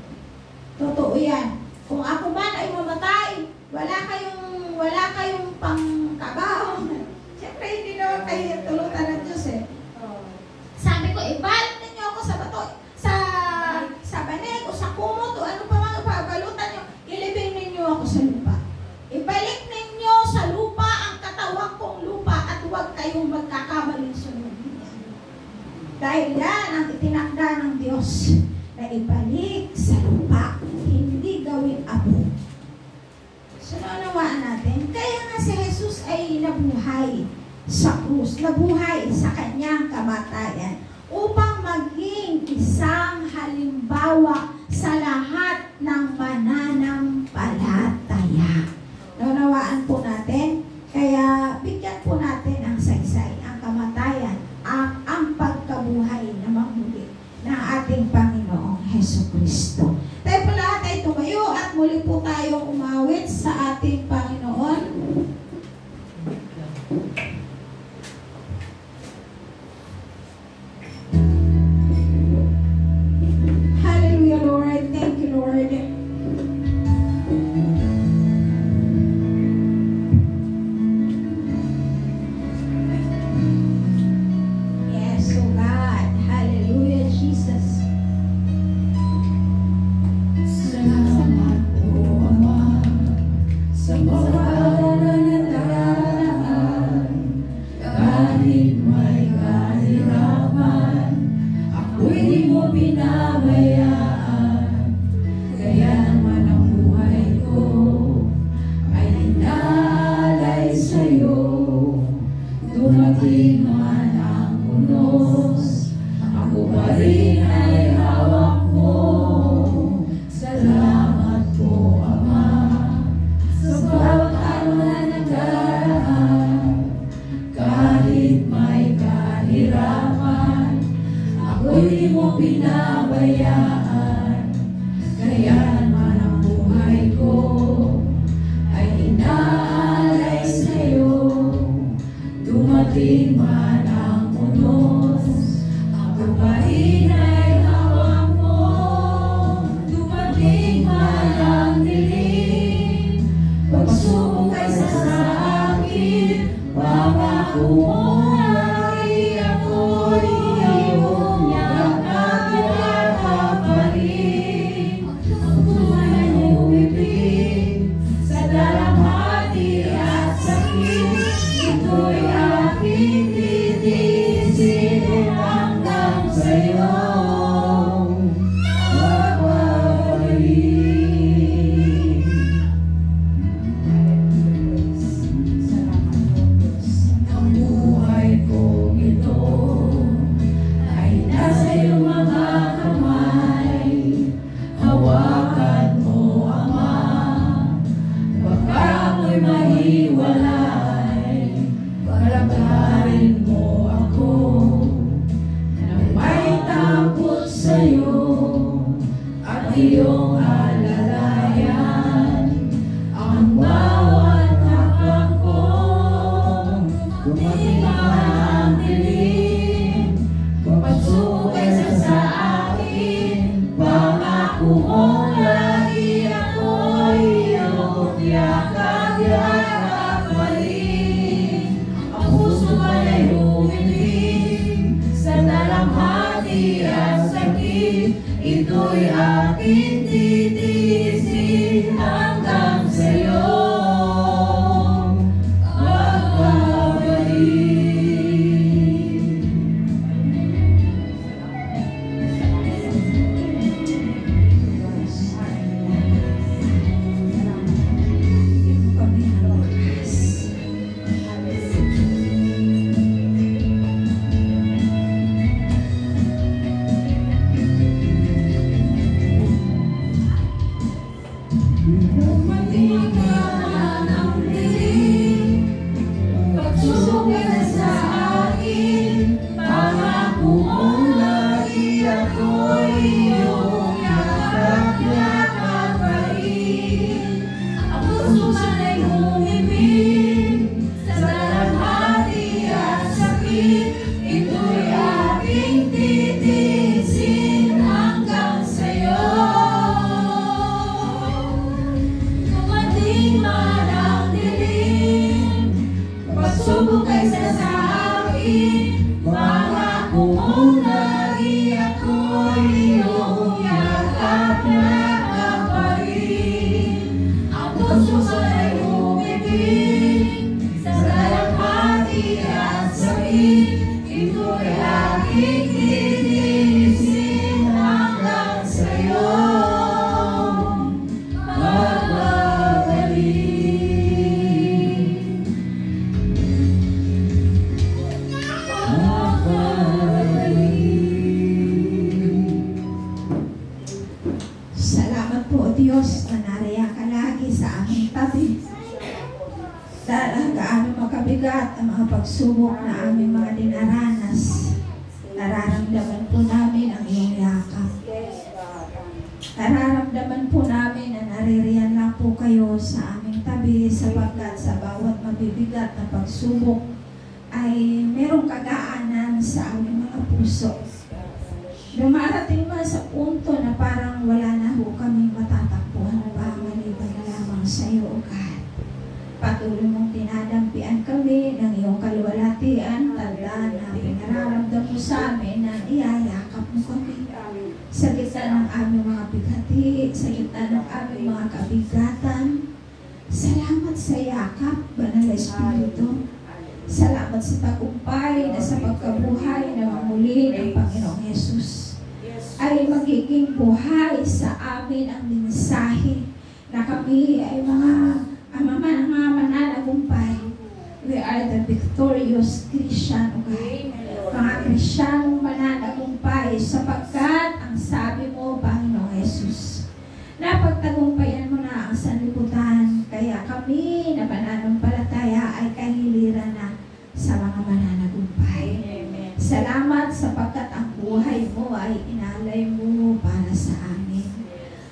Totoo yan. Kung ako man ay mamatay, wala kayong pangkabaho. Siyempre, hindi naman kayo tulutan ng Diyos eh. Sabi ko, ibalot ninyo ako sa bato, sa banig o sa kumot o ano pa mga pabalutan nyo, ilibing ninyo ako sa lupa. Ibalik ninyo sa lupa ang katawan kong lupa at huwag kayong magkakamaling sunod niya. Dahil yan ang itinakda ng Diyos na ibalik sa lupa, hindi gawin abo. So, naunawaan natin, kaya nga si Jesus ay nabuhay sa krus, nabuhay sa kanyang kamatayan upang maging isang halimbawa sa lahat ng mananampalataya. Naunawaan po natin, kaya bigyan po natin ang saysay, ang kamatayan, ang pagkabuhay na mahuli ng ating Panginoong Hesukristo. Tayo po lahat ay tumayo at muli po tayong umawit sa ating Panginoon. Hallelujah, Lord. Thank you, Lord. Yes, oh God. Hallelujah, Jesus. Salamat po, Ama, sa bawat nadaraan. Kahit may kahirapan, ako'y di mo pinabayaan. Kaya naman ang buhay ko ay inaalay sa'yo. Dumating man ang unos, ako pa rin ay hawak mo. Salamat po, Ama, sa bawat araw na nagaraan. Kahit may kahirapan, ako'y di mo pinabayaan. Kaya naman ang buhay ko ay inaalay sa'yo. Dumating man ang unos, ako pa rin ay hawak mo. Dumating man ang dilim, pagsubok ay sa akin. Pangako mo ay ako'y iyong yakap pa rin. Ang tunay ay umibig sa dalamhati at sakit. Ito'y aking titiisin hanggang sa'yo magbabalik. Ang buhay kong ito ay nasa iyong mga kamay. Hawakan mo, Ama, baka ako'y mahiwalay. Palagarin mo ako na may takot sa'yo at iyong alalayan ang bawat hakbang ko. Dumating ang dilim, pagsubok ay sa akin. Pangako mo lagi ako'y iyong yakap pa rin. Ang puso ay humibig sa dalamhati at sakit. Ito'y aking titiisin hanggang sa'yo magbabalik. Ito kami ng oras. pagsubok ay sasakin, pangako mong lagi ako'y iyong yakap na kaparin. Ang puso ay umibig sa dalamhati at sakit, ito'y aking linisin hanggang sa'yo magbabalik. Salamat po, Diyos, na nariyan ka lagi sa aming tabi. Dahil gaano makabigat ang mga pagsubok na aming mga dinaranas, nararamdaman po namin ang iyong yakap. Nararamdaman po namin na naririyan lang po kayo sa aming tabi, sapagkat sa bawat mabibigat na pagsubok ay merong kagaanan sa aming mga puso. Dumarating man sa punto na parang wala na ho kami matatakbuhan pa, maliban na lamang sa iyo, O God. Patuloy mong dinadampian kami ng iyong kaluwalhatian, tanda na pinararamdam mo sa amin na iyayakap mo kami. Sa gitna ng aming mga bighati, sa gitna ng aming mga kabigatan, salamat sa yakap, Banal na Espiritu. Salamat sa tagumpay na sa pagkabuhay na mamuli ng Panginoong Yesus ay magiging buhay sa amin ang mensahe na kami ay mga mananagumpay. We are the victorious Christian, okay? Mga Kristyanong mananagumpay sapagkat ang sabi mo, Panginoong Yesus, napagtagumpayan mo na ang sanlibutan, kaya kami na mananampalataya ay kahiliran na sa mga mananagumpay. Salamat sapagkat ang buhay mo ay inalay mo para sa amin.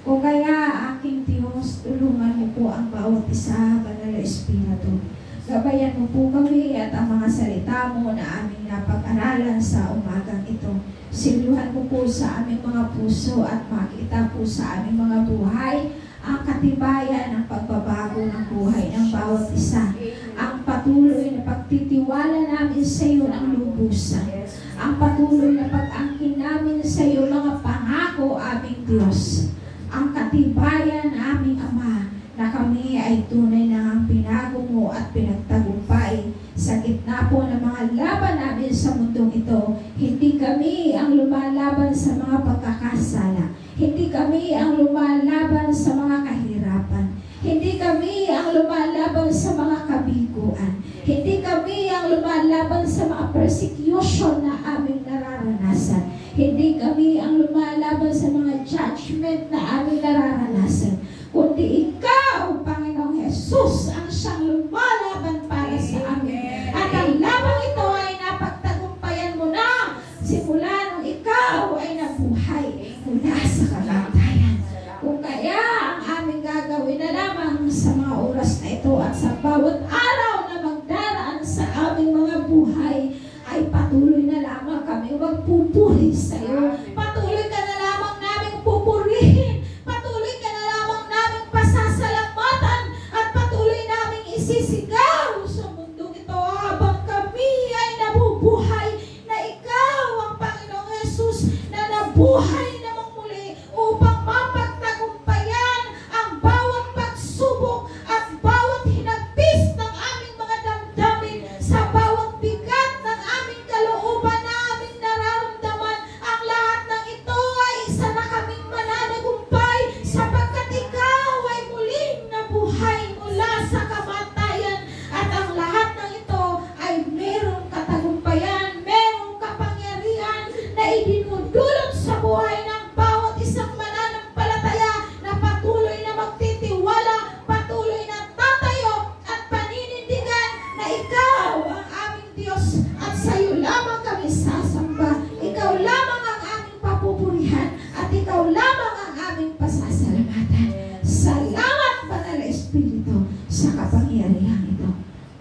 Kung kaya, aking Diyos, tulungan mo po ang bawat isa, Banal na Espiritu. Gabayan mo po kami at ang mga salita mo na aming napag-aralan sa umagang ito. Siluhan mo po sa aming mga puso at makita po sa aming mga buhay ang katibayan ng pagbabago ng buhay ng bawat isa. Ang patuloy na pagtitiwala namin sa iyo ng lubusan. Ang patuloy na pag-angkin namin sa iyo mga pangako, aming Diyos. Ang katibayan, aming Ama, na kami ay tunay na ang pinago mo at pinagtagumpay sa gitna po ng mga laban namin sa mundong ito. Hindi kami ang lumalaban sa mga pagkakasala. Hindi kami ang lumalaban sa mga kahirapan. Hindi kami ang lumalaban sa mga kabiguan. Hindi kami ang lumalaban sa mga persecution na aming nararanasan. Hindi kami ang lumalaban sa mga judgment na aming nararanasan. Kundi ikaw, Panginoong Jesus, ang siyang lumalaban para sa amin. At ang labang ito ay napagtagumpayan mo na simula nung ikaw ay nabuhay mula sa kamatayan. Kung kaya ang aming gagawin na lamang sa mga oras na ito at sa bawat araw na magdaraan sa aming mga buhay ay patuloy na lamang kami magpupuri sa iyo. Patuloy ka na lamang naming pupurihin. Patuloy ka na lamang naming pasasalamatan at patuloy naming isisigaw sa mundong ito habang kami ay nabubuhay na ikaw ang Panginoong Jesus na nabuhay namang muli upang mapagtagumpayan ang bawat pagsubok at bawat hinagpis ng aming mga damdamin sa bawat bigat ng aming kalooban na aming nararamdaman. Ang lahat ng ito ay isa na kaming mananagumpay sapagkat ikaw ay muling nabuhay mula sa kamatayan at ang lahat ng ito ay merong katagumpayan, merong kapangyarihan na idinudulot sa buhay ng bawat isang mananampalataya na patuloy na magtitiwala, patuloy na tatayo at paninindigan na ikaw ang aming Diyos at sa iyo lamang kami sasamba. Ikaw lamang ang aming papupurihan at ikaw lamang ang aming pasasalamatan. Salamat, Banal na Espiritu, sa kapangyarihan ito.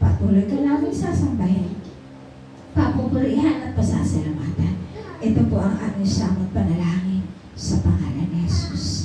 Patuloy ka namin sasambahin, papupurihan at pasasalamatan. Ito po ang aming samot panalangin sa pangalan ni Jesus.